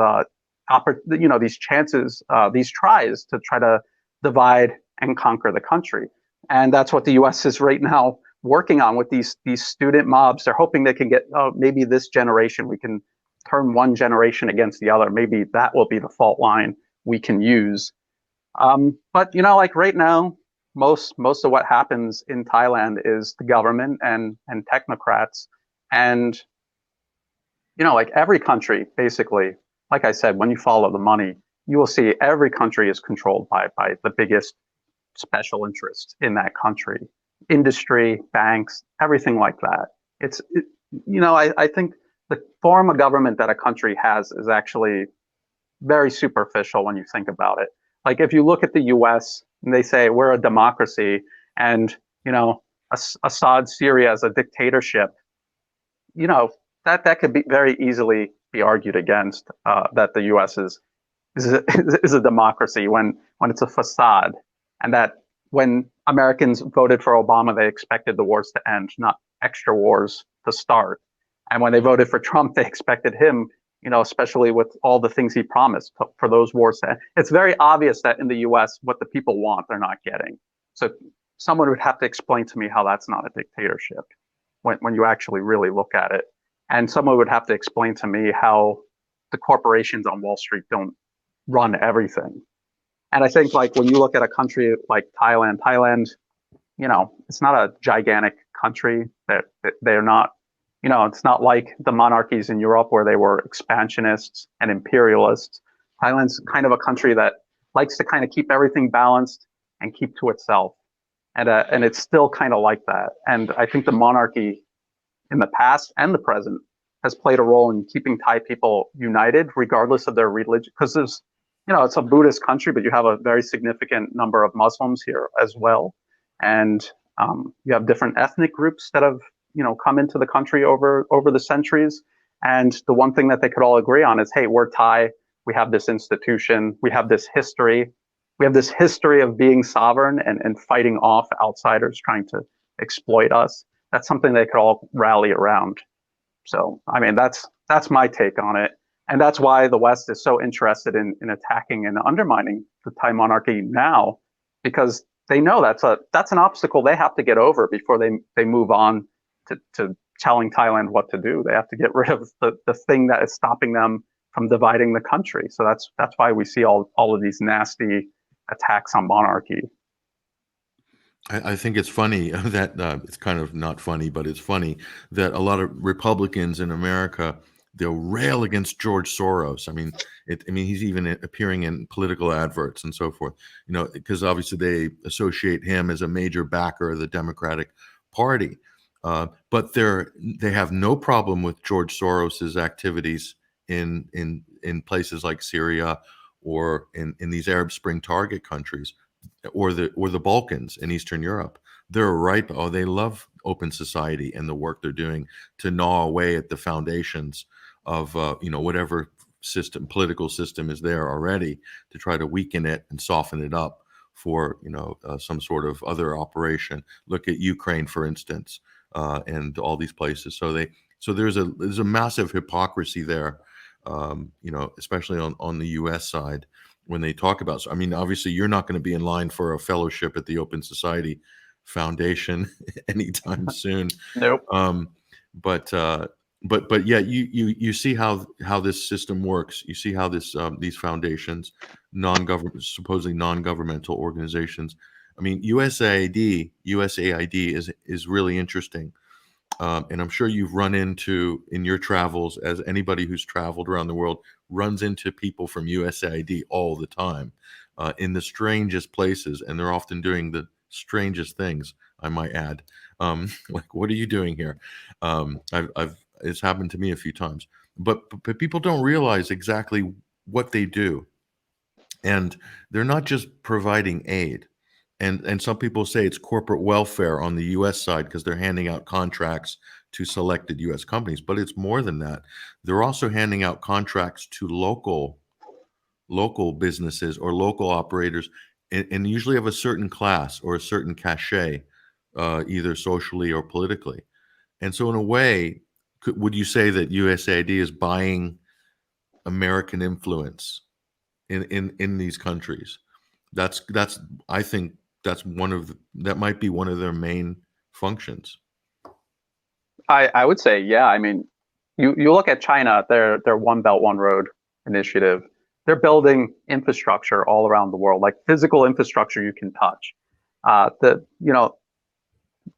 Speaker 2: these chances, these tries to try to divide and conquer the country. And that's what the U.S. is right now working on with these student mobs. They're hoping they can get, maybe this generation, we can turn one generation against the other. Maybe that will be the fault line we can use. But like right now, most of what happens in Thailand is the government and technocrats. And like every country, basically, like I said, when you follow the money, you will see every country is controlled by the biggest special interests in that country. Industry, banks, everything like that. I think the form of government that a country has is actually very superficial when you think about it. Like if you look at the US and they say we're a democracy, and Assad Syria as a dictatorship, that could be very easily be argued against, that the US is a democracy when it's a facade, and that when Americans voted for Obama, they expected the wars to end, not extra wars to start. And when they voted for Trump, they expected him, especially with all the things he promised, for those wars to end. It's very obvious that in the US, what the people want, they're not getting. So someone would have to explain to me how that's not a dictatorship when you actually really look at it. And someone would have to explain to me how the corporations on Wall Street don't run everything. And I think like when you look at a country like Thailand, it's not a gigantic country. They're not, it's not like the monarchies in Europe where they were expansionists and imperialists. Thailand's kind of a country that likes to kind of keep everything balanced and keep to itself. And it's still kind of like that. And I think the monarchy in the past and the present has played a role in keeping Thai people united, regardless of their religion. Because there's, it's a Buddhist country, but you have a very significant number of Muslims here as well. And you have different ethnic groups that have, come into the country over the centuries. And the one thing that they could all agree on is, hey, we're Thai. We have this institution. We have this history. We have this history of being sovereign and fighting off outsiders trying to exploit us. That's something they could all rally around. So, I mean, that's my take on it. And that's why the West is so interested in attacking and undermining the Thai monarchy now, because they know that's an obstacle they have to get over before they move on to telling Thailand what to do. They have to get rid of the thing that is stopping them from dividing the country. So that's why we see all of these nasty attacks on monarchy.
Speaker 1: I think it's funny that it's kind of not funny, but it's funny that a lot of Republicans in America, they'll rail against George Soros. I mean, he's even appearing in political adverts and so forth. You know, because obviously they associate him as a major backer of the Democratic Party. But they have no problem with George Soros's activities in places like Syria or in these Arab Spring target countries or the Balkans in Eastern Europe. They're right. Oh, they love open society and the work they're doing to gnaw away at the foundations of whatever political system is there already, to try to weaken it and soften it up for some sort of other operation. Look at Ukraine, for instance, and all these places. So there's a massive hypocrisy there, especially on the U.S. side when they talk about. So, I mean, obviously, you're not going to be in line for a fellowship at the Open Society Foundation anytime soon.
Speaker 2: Nope.
Speaker 1: But yeah, you see how this system works. You see how these foundations, supposedly non-governmental organizations. I mean, USAID is really interesting, and I'm sure you've run into in your travels, as anybody who's traveled around the world runs into people from USAID all the time, in the strangest places, and they're often doing the strangest things, I might add. Like, what are you doing here? It's happened to me a few times, but people don't realize exactly what they do, and they're not just providing aid. And some people say it's corporate welfare on the U.S. side because they're handing out contracts to selected U.S. companies, but it's more than that. They're also handing out contracts to local businesses or local operators, and usually of a certain class or a certain cachet, either socially or politically. And so, in a way, would you say that USAID is buying American influence in these countries? I think that might be one of their main functions.
Speaker 2: I would say, yeah. I mean, you look at China, their One Belt, One Road initiative. They're building infrastructure all around the world, like physical infrastructure you can touch. The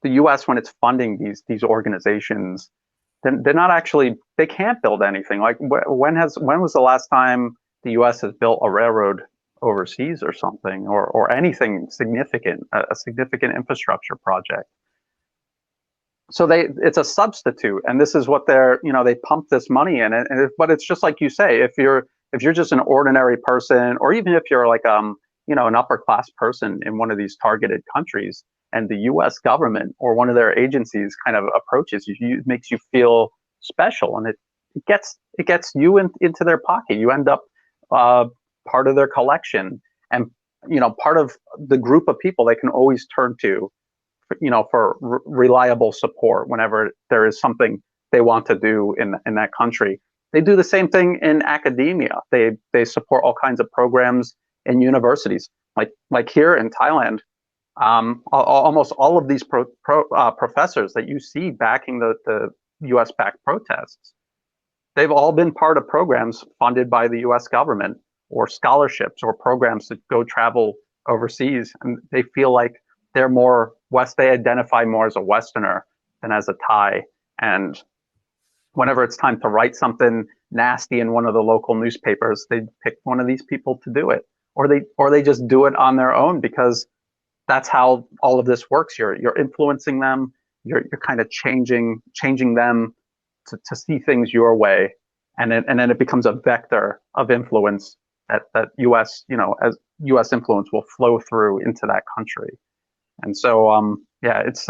Speaker 2: U.S., when it's funding these organizations, they're not actually, they can't build anything. Like when was the last time the U.S. has built a railroad overseas or something, or anything significant, a significant infrastructure project? So it's a substitute, and this is what they pump this money in, but it's just like you say, if you're just an ordinary person, or even if you're like an upper class person in one of these targeted countries, and the U.S. government or one of their agencies kind of approaches you, makes you feel special, and it gets you into their pocket. You end up part of their collection, and part of the group of people they can always turn to, for reliable support whenever there is something they want to do in that country. They do the same thing in academia. They support all kinds of programs in universities, like here in Thailand. Almost all of these professors that you see backing the U.S.-backed protests, they've all been part of programs funded by the U.S. government, or scholarships or programs to go travel overseas, and they feel like they're more they identify more as a Westerner than as a Thai. And whenever it's time to write something nasty in one of the local newspapers, they pick one of these people to do it, or they just do it on their own, because that's how all of this works. You're influencing them. You're kind of changing them to see things your way, and then it becomes a vector of influence that U.S. as U.S. influence will flow through into that country. And so, it's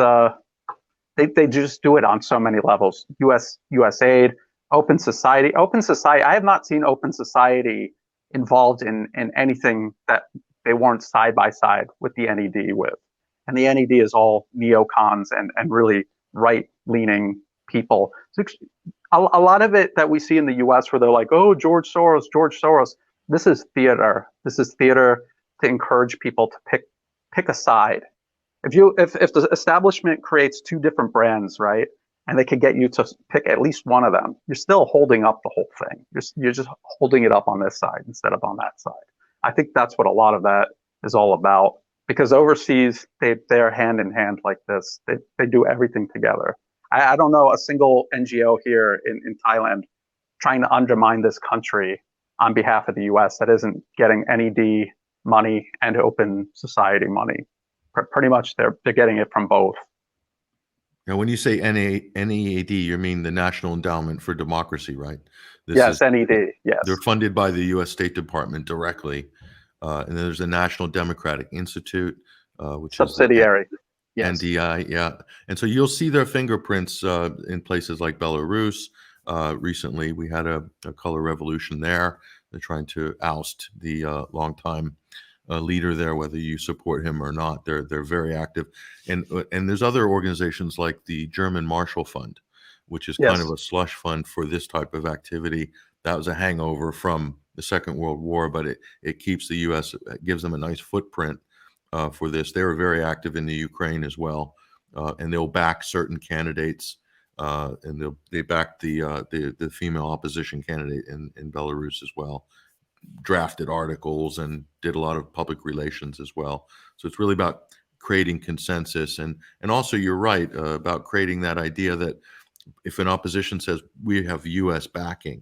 Speaker 2: they just do it on so many levels. USAID, Open Society. I have not seen Open Society involved in anything that they weren't side by side with the NED with. And the NED is all neocons and really right-leaning people. So a lot of it that we see in the U.S. where they're like, oh, George Soros. This is theater. This is theater to encourage people to pick a side. If the establishment creates two different brands, right, and they could get you to pick at least one of them, you're still holding up the whole thing. You're just holding it up on this side instead of on that side. I think that's what a lot of that is all about. Because overseas, they're hand in hand like this. They do everything together. I don't know a single NGO here in Thailand trying to undermine this country on behalf of the U.S. that isn't getting NED money and open society money. Pretty much they're getting it from both.
Speaker 1: Now, when you say NEAD, you mean the National Endowment for Democracy, right?
Speaker 2: Yes, NED, yes.
Speaker 1: They're funded by the U.S. State Department directly. And then there's the National Democratic Institute, which
Speaker 2: subsidiary.
Speaker 1: is
Speaker 2: Yes.
Speaker 1: NDI, yeah. And so you'll see their fingerprints in places like Belarus. Recently, we had a color revolution there. They're trying to oust the longtime leader there, whether you support him or not. They're very active. And there's other organizations like the German Marshall Fund, which is kind of a slush fund for this type of activity. That was a hangover from the Second World War, but it keeps the U.S., gives them a nice footprint for this. They were very active in the Ukraine as well, and they'll back certain candidates, and they backed the female opposition candidate in Belarus as well. Drafted articles and did a lot of public relations as well. So it's really about creating consensus, and also you're right about creating that idea that if an opposition says we have U.S. backing,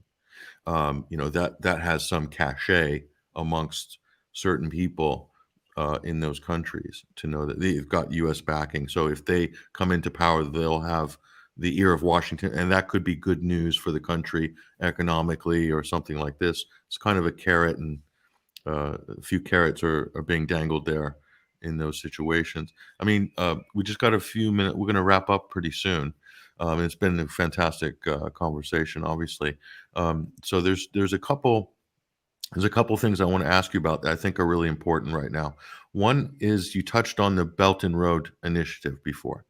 Speaker 1: that has some cachet amongst certain people in those countries to know that they've got U.S. backing. So if they come into power, they'll have the ear of Washington, and that could be good news for the country economically or something like this. It's kind of a carrot, and a few carrots are being dangled there in those situations. I mean, we just got a few minutes. We're going to wrap up pretty soon. It's been a fantastic conversation, obviously. So there's a couple things I want to ask you about that I think are really important right now. One is you touched on the Belt and Road Initiative before.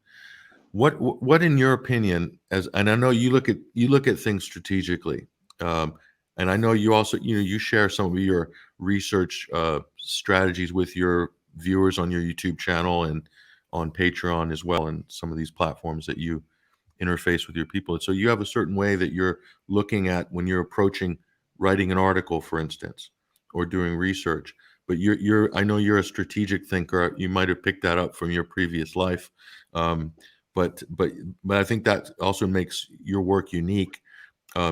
Speaker 1: What in your opinion, and I know you look at things strategically, and I know you also you share some of your research strategies with your viewers on your YouTube channel and on Patreon as well, and some of these platforms that you interface with your people. So you have a certain way that you're looking at when you're approaching writing an article, for instance, or doing research. But I know you're a strategic thinker. You might have picked that up from your previous life. But I think that also makes your work unique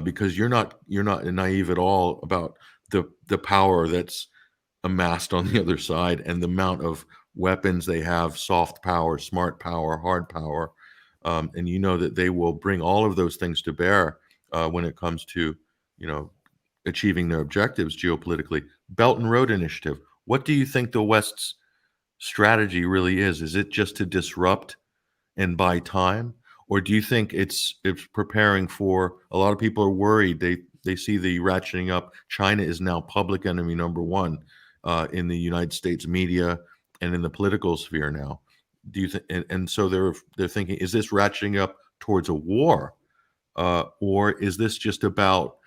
Speaker 1: because you're not naive at all about the power that's amassed on the other side and the amount of weapons they have: soft power, smart power, hard power, and you know that they will bring all of those things to bear when it comes to achieving their objectives geopolitically. Belt and Road Initiative. What do you think the West's strategy really is? Is it just to disrupt and buy time, or do you think it's preparing for? A lot of people are worried. They see the ratcheting up. China is now public enemy number one in the United States media and in the political sphere now. Do you think? And so they're thinking, is this ratcheting up towards a war, or is this just about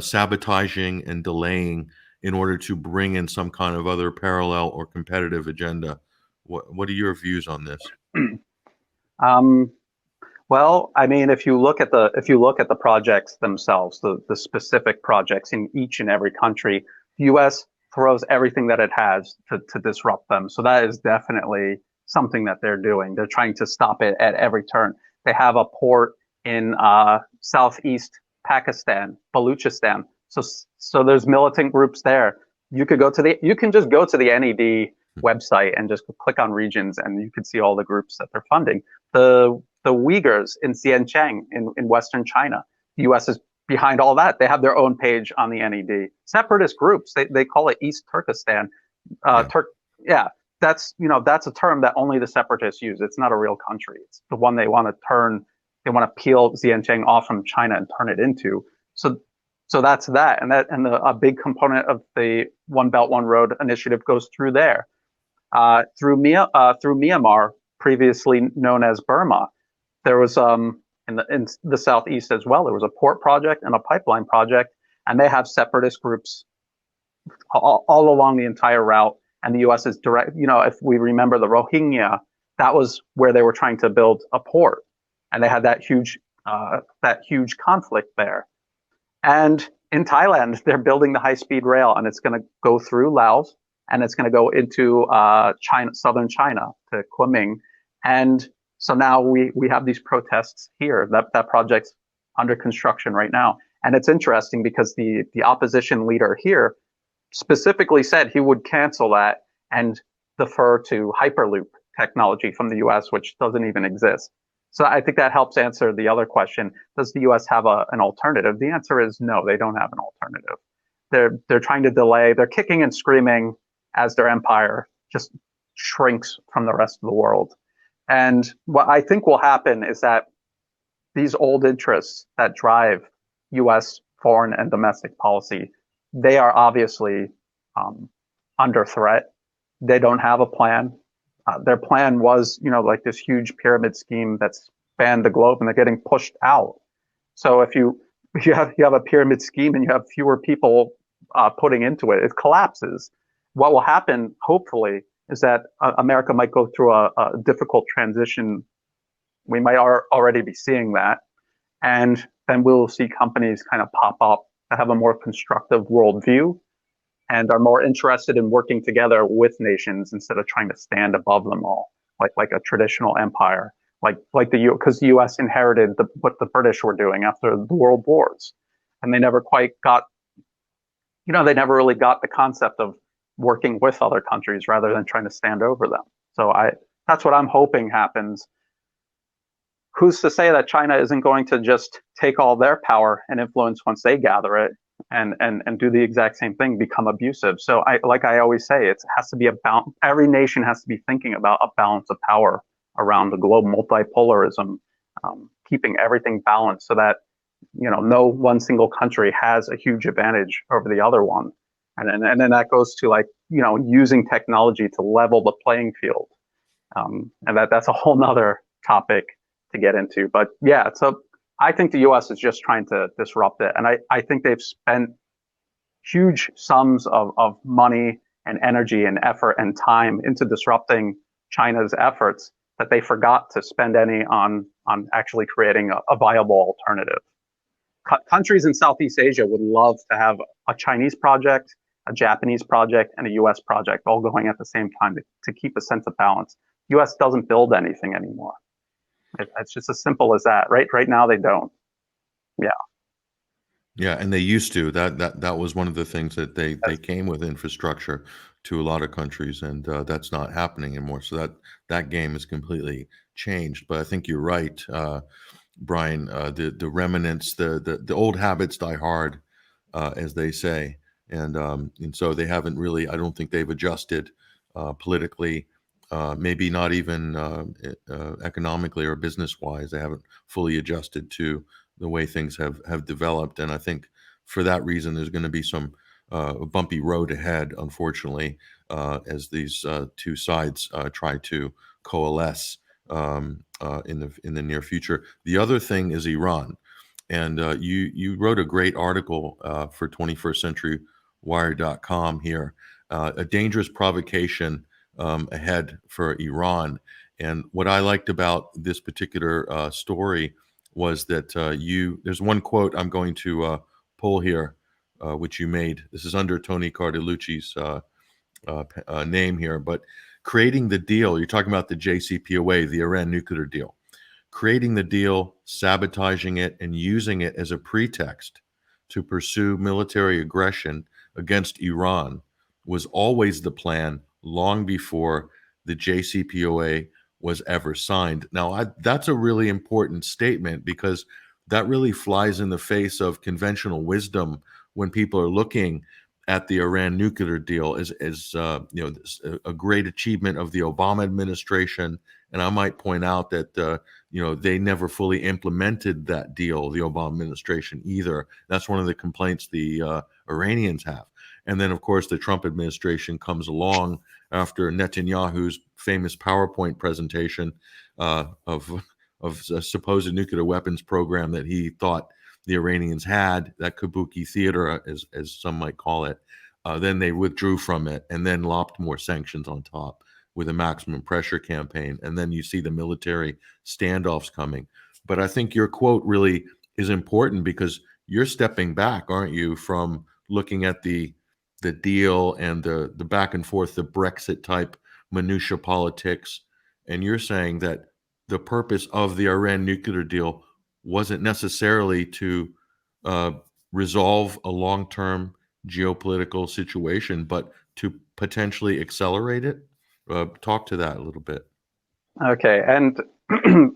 Speaker 1: sabotaging and delaying in order to bring in some kind of other parallel or competitive agenda? What are your views on this?
Speaker 2: Well, I mean, if you look at the projects themselves, the specific projects in each and every country, the U.S. throws everything that it has to disrupt them. So that is definitely something that they're doing. They're trying to stop it at every turn. They have a port in southeast Pakistan, Baluchistan. So there's militant groups there. You can just go to the NED website and just click on regions, and you can see all the groups that they're funding. The Uyghurs in Xinjiang in Western China. The U.S. is behind all that. They have their own page on the NED. Separatist groups, they call it East Turkestan. That's a term that only the separatists use. It's not a real country. It's the one they want to turn. They want to peel Xinjiang off from China and turn it into. So that's that, and a big component of the One Belt One Road initiative goes through there, through Myanmar, previously known as Burma. There was in the southeast as well. There was a port project and a pipeline project, and they have separatist groups all along the entire route. And the U.S. is direct. If we remember the Rohingya, that was where they were trying to build a port, and they had that huge conflict there. And in Thailand, they're building the high-speed rail, and it's going to go through Laos, and it's going to go into China, southern China, to Kunming. And so now we have these protests here. That project's under construction right now. And it's interesting because the opposition leader here specifically said he would cancel that and defer to Hyperloop technology from the US, which doesn't even exist. So I think that helps answer the other question. Does the US have an alternative? The answer is no, they don't have an alternative. They're trying to delay, they're kicking and screaming as their empire just shrinks from the rest of the world. And what I think will happen is that these old interests that drive US foreign and domestic policy, they are obviously under threat. They don't have a plan. Their plan was, like this huge pyramid scheme that spanned the globe, and they're getting pushed out. So if you have a pyramid scheme and you have fewer people putting into it, it collapses. What will happen, hopefully, is that America might go through a difficult transition. We might already be seeing that, and then we'll see companies kind of pop up that have a more constructive worldview and are more interested in working together with nations instead of trying to stand above them all, like a traditional empire, like because the U.S. inherited what the British were doing after the world wars, and they never quite got, they never really got the concept of working with other countries rather than trying to stand over them. So that's what I'm hoping happens. Who's to say that China isn't going to just take all their power and influence once they gather it and do the exact same thing, become abusive? So I always say, it has to be every nation has to be thinking about a balance of power around the globe, multipolarism, keeping everything balanced so that, no one single country has a huge advantage over the other one. And then that goes to using technology to level the playing field. And that's a whole nother topic to get into. But yeah, so I think the US is just trying to disrupt it. And I think they've spent huge sums of money and energy and effort and time into disrupting China's efforts that they forgot to spend any on actually creating a viable alternative. Countries in Southeast Asia would love to have a Chinese project, a Japanese project, and a US project all going at the same time to keep a sense of balance. US doesn't build anything anymore. It's just as simple as that. Right now they don't. Yeah.
Speaker 1: Yeah, and they used to. That was one of the things that they came with infrastructure to a lot of countries, and that's not happening anymore. So that game is completely changed. But I think you're right, Brian. The remnants, the old habits die hard, as they say, and so they haven't really. I don't think they've adjusted politically. Maybe not even economically or business wise. They haven't fully adjusted to the way things have developed. And I think for that reason, there's going to be some bumpy road ahead, unfortunately, as these two sides try to coalesce in the near future. The other thing is Iran. And you wrote a great article for 21stcenturywire.com here, a dangerous provocation ahead for Iran. And what I liked about this particular story was that there's one quote I'm going to pull here, which you made. This is under Tony Cartalucci's name here, but creating the deal, you're talking about the JCPOA, the Iran nuclear deal. Creating the deal, sabotaging it, and using it as a pretext to pursue military aggression against Iran was always the plan long before the JCPOA was ever signed. Now, that's a really important statement because that really flies in the face of conventional wisdom when people are looking at the Iran nuclear deal as a great achievement of the Obama administration. And I might point out that they never fully implemented that deal, the Obama administration either. That's one of the complaints the Iranians have. And then, of course, the Trump administration comes along after Netanyahu's famous PowerPoint presentation of a supposed nuclear weapons program that he thought the Iranians had, that kabuki theater, as some might call it. Then they withdrew from it and then lopped more sanctions on top with a maximum pressure campaign. And then you see the military standoffs coming. But I think your quote really is important because you're stepping back, aren't you, from looking at the deal and the back and forth, the Brexit type minutia politics. And you're saying that the purpose of the Iran nuclear deal wasn't necessarily to resolve a long-term geopolitical situation, but to potentially accelerate it? Talk to that a little bit.
Speaker 2: Okay, and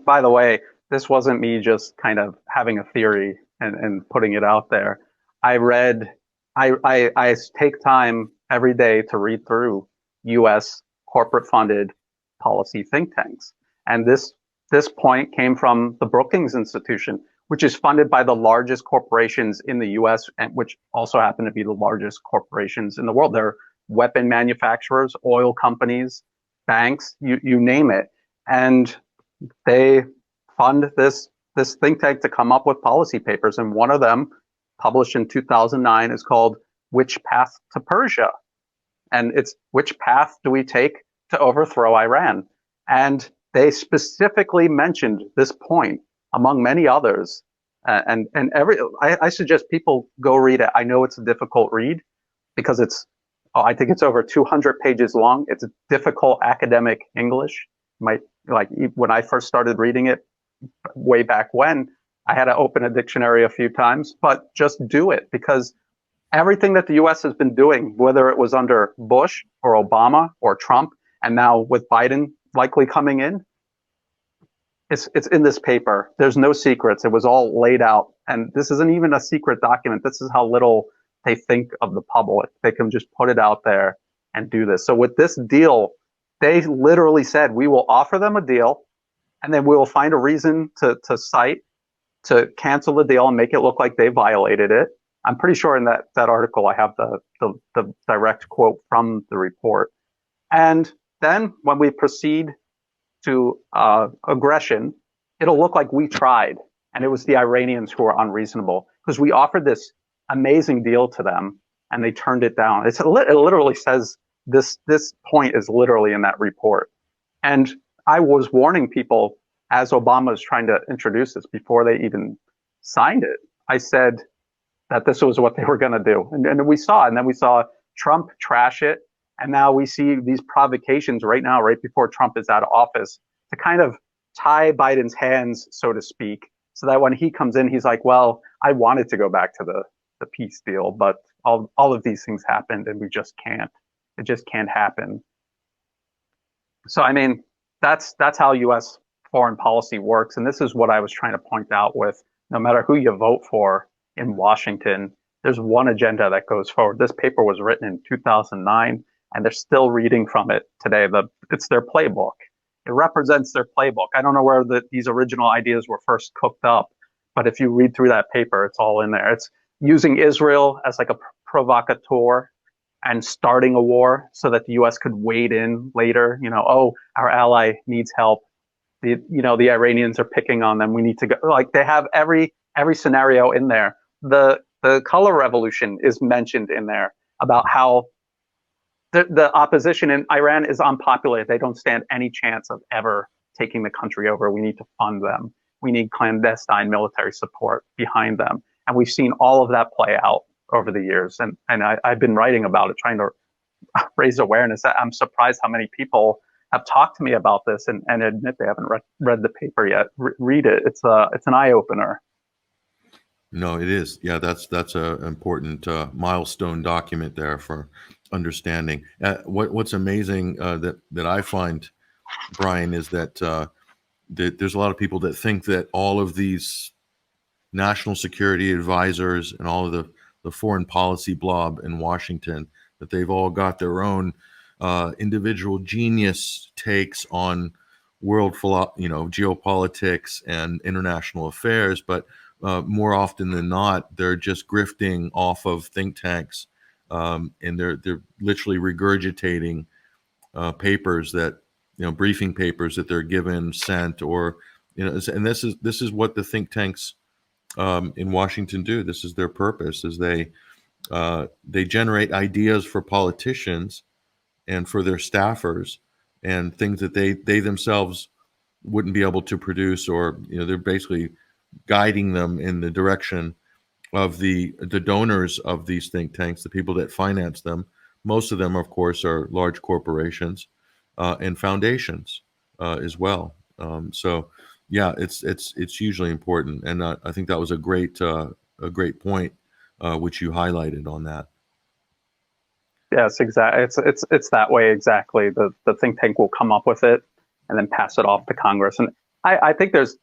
Speaker 2: by the way, this wasn't me just kind of having a theory and putting it out there. I read, I take time every day to read through U.S. corporate-funded policy think tanks, and this point came from the Brookings Institution, which is funded by the largest corporations in the U.S. and which also happen to be the largest corporations in the world. They're weapon manufacturers, oil companies, banks, you name it. And they fund this think tank to come up with policy papers. And one of them, published in 2009, is called "Which Path to Persia?" And it's which path do we take to overthrow Iran? And they specifically mentioned this point among many others. I suggest people go read it. I know it's a difficult read because I think it's over 200 pages long. It's a difficult academic English. Like when I first started reading it way back when, I had to open a dictionary a few times, but just do it, because everything that the US has been doing, whether it was under Bush or Obama or Trump, and now with Biden likely coming in, it's in this paper. There's no secrets. It was all laid out. And this isn't even a secret document. This is how little they think of the public. They can just put it out there and do this. So with this deal, they literally said, we will offer them a deal, and then we will find a reason to cite to cancel the deal and make it look like they violated it. I'm pretty sure in that article I have the direct quote from the report. And then when we proceed to aggression, it'll look like we tried, and it was the Iranians who were unreasonable, because we offered this amazing deal to them and they turned it down. It literally says this point is literally in that report. And I was warning people as Obama was trying to introduce this before they even signed it. I said that this was what they were going to do. And then we saw Trump trash it. And now we see these provocations right now, right before Trump is out of office, to kind of tie Biden's hands, so to speak, so that when he comes in, he's like, well, I wanted to go back to the peace deal, but all of these things happened and we just can't. It just can't happen. So, I mean, that's how U.S. foreign policy works. And this is what I was trying to point out with, no matter who you vote for in Washington, there's one agenda that goes forward. This paper was written in 2009, and they're still reading from it today. It's their playbook. It represents their playbook. I don't know where these original ideas were first cooked up, but if you read through that paper, it's all in there. It's using Israel as like a provocateur and starting a war so that the U.S. could wade in later. Our ally needs help. The Iranians are picking on them. We need to go. Like, they have every scenario in there. The color revolution is mentioned in there about how the opposition in Iran is unpopular. They don't stand any chance of ever taking the country over. We need to fund them. We need clandestine military support behind them. And we've seen all of that play out over the years. And I've been writing about it, trying to raise awareness. I'm surprised how many people have talked to me about this and admit they haven't read the paper yet. Read it. It's an eye opener.
Speaker 1: No, it is. Yeah, that's a important milestone document there for understanding. What's amazing that I find, Brian, is that there's a lot of people that think that all of these national security advisors and all of the foreign policy blob in Washington, that they've all got their own individual genius takes on geopolitics and international affairs, but more often than not, they're just grifting off of think tanks, and they're literally regurgitating papers that briefing papers that they're given, sent, or and this is what the think tanks in Washington do. This is their purpose: is they generate ideas for politicians and for their staffers, and things that they themselves wouldn't be able to produce, or they're basically guiding them in the direction of the donors of these think tanks, the people that finance them. Most of them, of course, are large corporations and foundations as well. So, yeah, it's hugely important, and I think that was a great point which you highlighted on that.
Speaker 2: Yes, exactly. It's that way exactly. The think tank will come up with it and then pass it off to Congress. And I think there's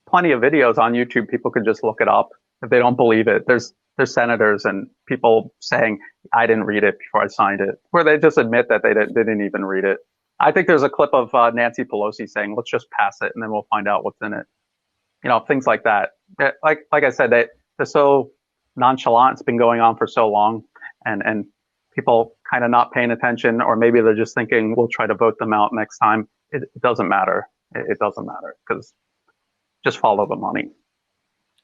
Speaker 2: plenty of videos on YouTube. People could just look it up if they don't believe it. There's senators and people saying, I didn't read it before I signed it, where they just admit that they didn't even read it. I think there's a clip of Nancy Pelosi saying, let's just pass it and then we'll find out what's in it. Things like that. Like I said, they're so nonchalant. It's been going on for so long, and people kind of not paying attention, or maybe they're just thinking, we'll try to vote them out next time. It doesn't matter. It doesn't matter, because just follow the money.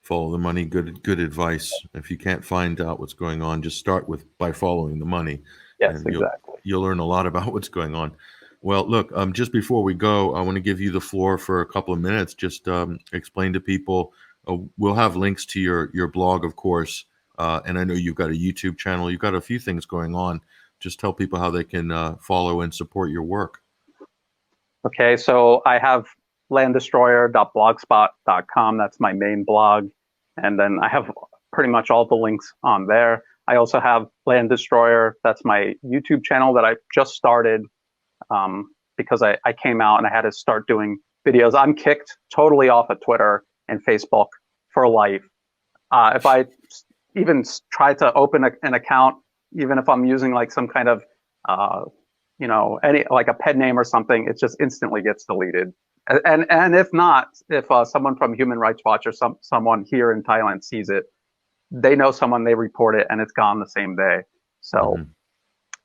Speaker 1: Follow the money. Good advice. If you can't find out what's going on, just start by following the money.
Speaker 2: Yes,
Speaker 1: and
Speaker 2: exactly.
Speaker 1: You'll learn a lot about what's going on. Well, look, just before we go, I want to give you the floor for a couple of minutes. Just explain to people. We'll have links to your blog, of course, and I know you've got a YouTube channel. You've got a few things going on. Just tell people how they can follow and support your work.
Speaker 2: Okay, so I have landdestroyer.blogspot.com. That's my main blog. And then I have pretty much all the links on there. I also have Land Destroyer. That's my YouTube channel that I just started because I came out and I had to start doing videos. I'm kicked totally off of Twitter and Facebook for life. If I even try to open an account, even if I'm using like some kind of any like a pet name or something, it just instantly gets deleted. And if not, if someone from Human Rights Watch or someone here in Thailand sees it, they know someone, they report it, and it's gone the same day. So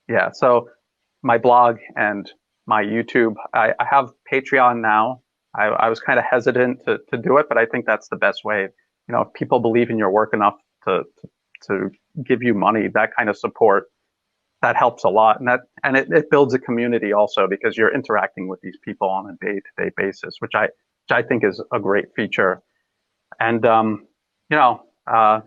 Speaker 2: yeah, so my blog and my YouTube. I have Patreon now. I was kind of hesitant to do it, but I think that's the best way. If people believe in your work enough to give you money, that kind of support, that helps a lot. And it builds a community also, because you're interacting with these people on a day-to-day basis, which I think is a great feature. And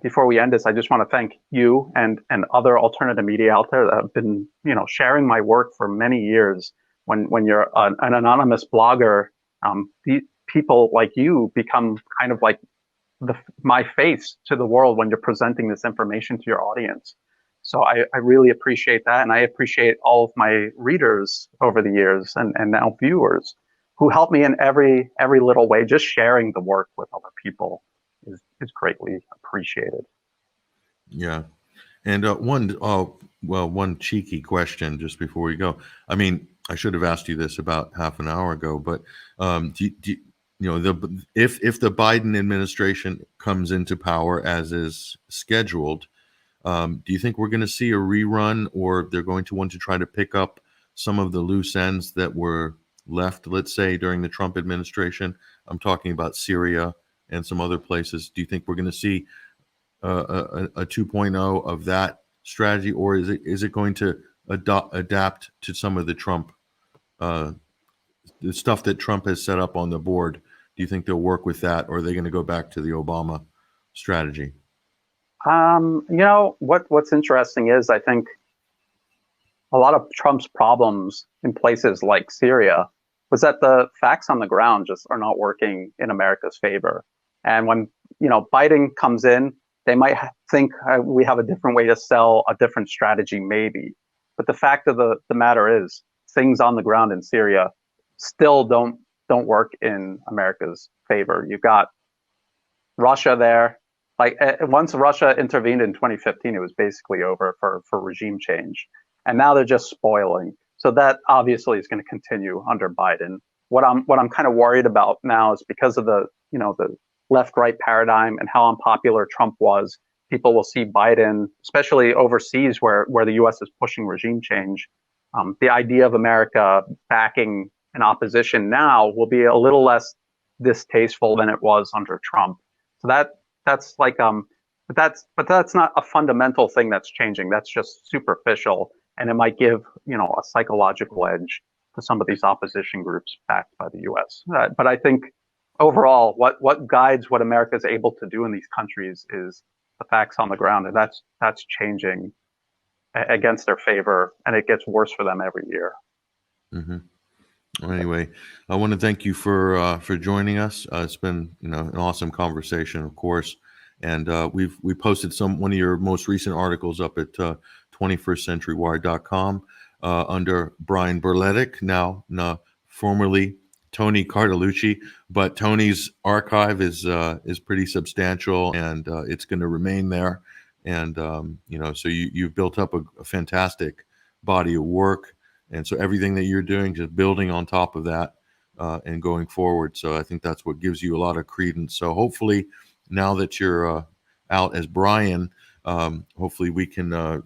Speaker 2: before we end this, I just want to thank you and other alternative media out there that have been sharing my work for many years. When you're an anonymous blogger, these people like you become kind of like my face to the world when you're presenting this information to your audience. So I really appreciate that, and I appreciate all of my readers over the years and now viewers who help me in every little way. Just sharing the work with other people is greatly appreciated.
Speaker 1: Yeah. And one cheeky question just before we go. I mean, I should have asked you this about half an hour ago, but if the Biden administration comes into power as is scheduled, do you think we're going to see a rerun, or they're going to want to try to pick up some of the loose ends that were left, let's say, during the Trump administration? I'm talking about Syria and some other places. Do you think we're going to see a 2.0 of that strategy, or is it going to adapt to some of the Trump, the stuff that Trump has set up on the board? Do you think they'll work with that, or are they going to go back to the Obama strategy? What's interesting is I think a lot of Trump's problems in places like Syria was that the facts on the ground just are not working in America's favor. And when Biden comes in, they might think we have a different way to sell, a different strategy maybe. But the fact of the matter is, things on the ground in Syria still don't work in America's favor. You've got Russia there. Like once Russia intervened in 2015, it was basically over for regime change. And now they're just spoiling. So that obviously is going to continue under Biden. What I'm kind of worried about now is because of the left-right paradigm and how unpopular Trump was, people will see Biden, especially overseas where the U.S. is pushing regime change. The idea of America backing an opposition now will be a little less distasteful than it was under Trump. So that's like, but that's not a fundamental thing that's changing. That's just superficial, and it might give a psychological edge to some of these opposition groups backed by the U.S. But I think overall, what guides what America is able to do in these countries is the facts on the ground, and that's changing against their favor, and it gets worse for them every year. Mm-hmm. Well, anyway, I want to thank you for joining us. It's been an awesome conversation, of course, And we posted one of your most recent articles up at 21stcenturywire.com under Brian Berletic, now formerly Tony Cartalucci, but Tony's archive is pretty substantial, and it's going to remain there. And so you've built up a fantastic body of work, and so everything that you're doing, just building on top of that and going forward. So I think that's what gives you a lot of credence. So hopefully, now that you're out as Brian, hopefully we can the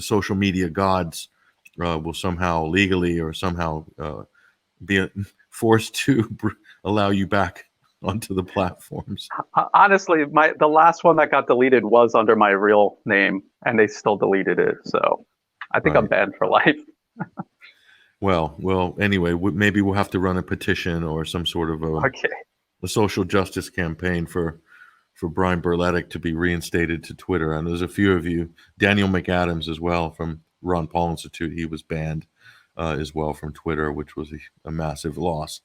Speaker 1: social media gods will somehow legally or somehow be forced to allow you back onto the platforms.
Speaker 2: Honestly, the last one that got deleted was under my real name, and they still deleted it. So I think I'm banned for life.
Speaker 1: Well. Anyway, maybe we'll have to run a petition or some sort of a social justice campaign for Brian Berletic to be reinstated to Twitter. And there's a few of you, Daniel McAdams as well from Ron Paul Institute. He was banned as well from Twitter, which was a massive loss.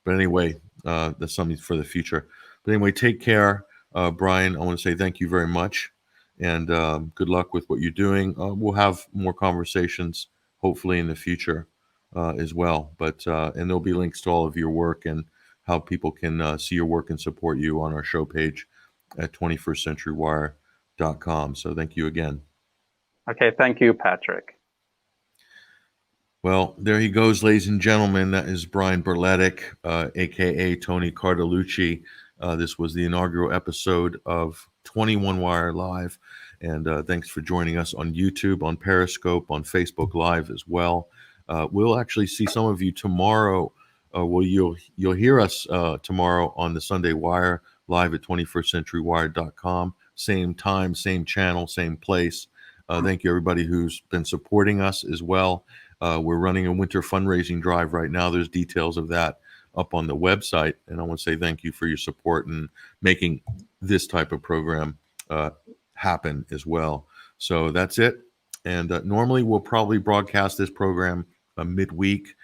Speaker 1: But anyway, that's something for the future. But anyway, take care, Brian. I want to say thank you very much, and good luck with what you're doing. We'll have more conversations hopefully in the future as well. But and there'll be links to all of your work and how people can see your work and support you on our show page at 21stcenturywire.com. So thank you again.
Speaker 2: Okay, thank you, Patrick.
Speaker 1: Well, there he goes, ladies and gentlemen. That is Brian Berletic, a.k.a. Tony Cartalucci. This was the inaugural episode of 21 Wire Live. And thanks for joining us on YouTube, on Periscope, on Facebook Live as well. We'll actually see some of you tomorrow. You'll hear us tomorrow on the Sunday Wire live at 21stcenturywire.com. Same time, same channel, same place. Thank you, everybody who's been supporting us as well. We're running a winter fundraising drive right now. There's details of that up on the website. And I want to say thank you for your support in making this type of program happen as well. So that's it. And normally we'll probably broadcast this program midweek,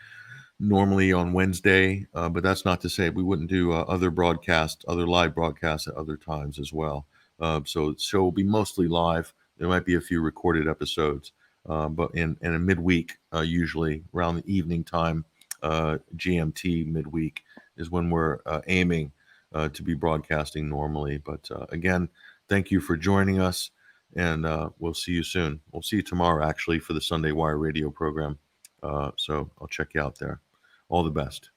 Speaker 1: normally on Wednesday. But that's not to say we wouldn't do other live broadcasts at other times as well. So the show will be mostly live. There might be a few recorded episodes. But in a midweek, usually around the evening time, GMT midweek is when we're aiming to be broadcasting normally. But again, thank you for joining us, and we'll see you soon. We'll see you tomorrow, actually, for the Sunday Wire radio program. So I'll check you out there. All the best.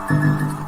Speaker 1: Thank you.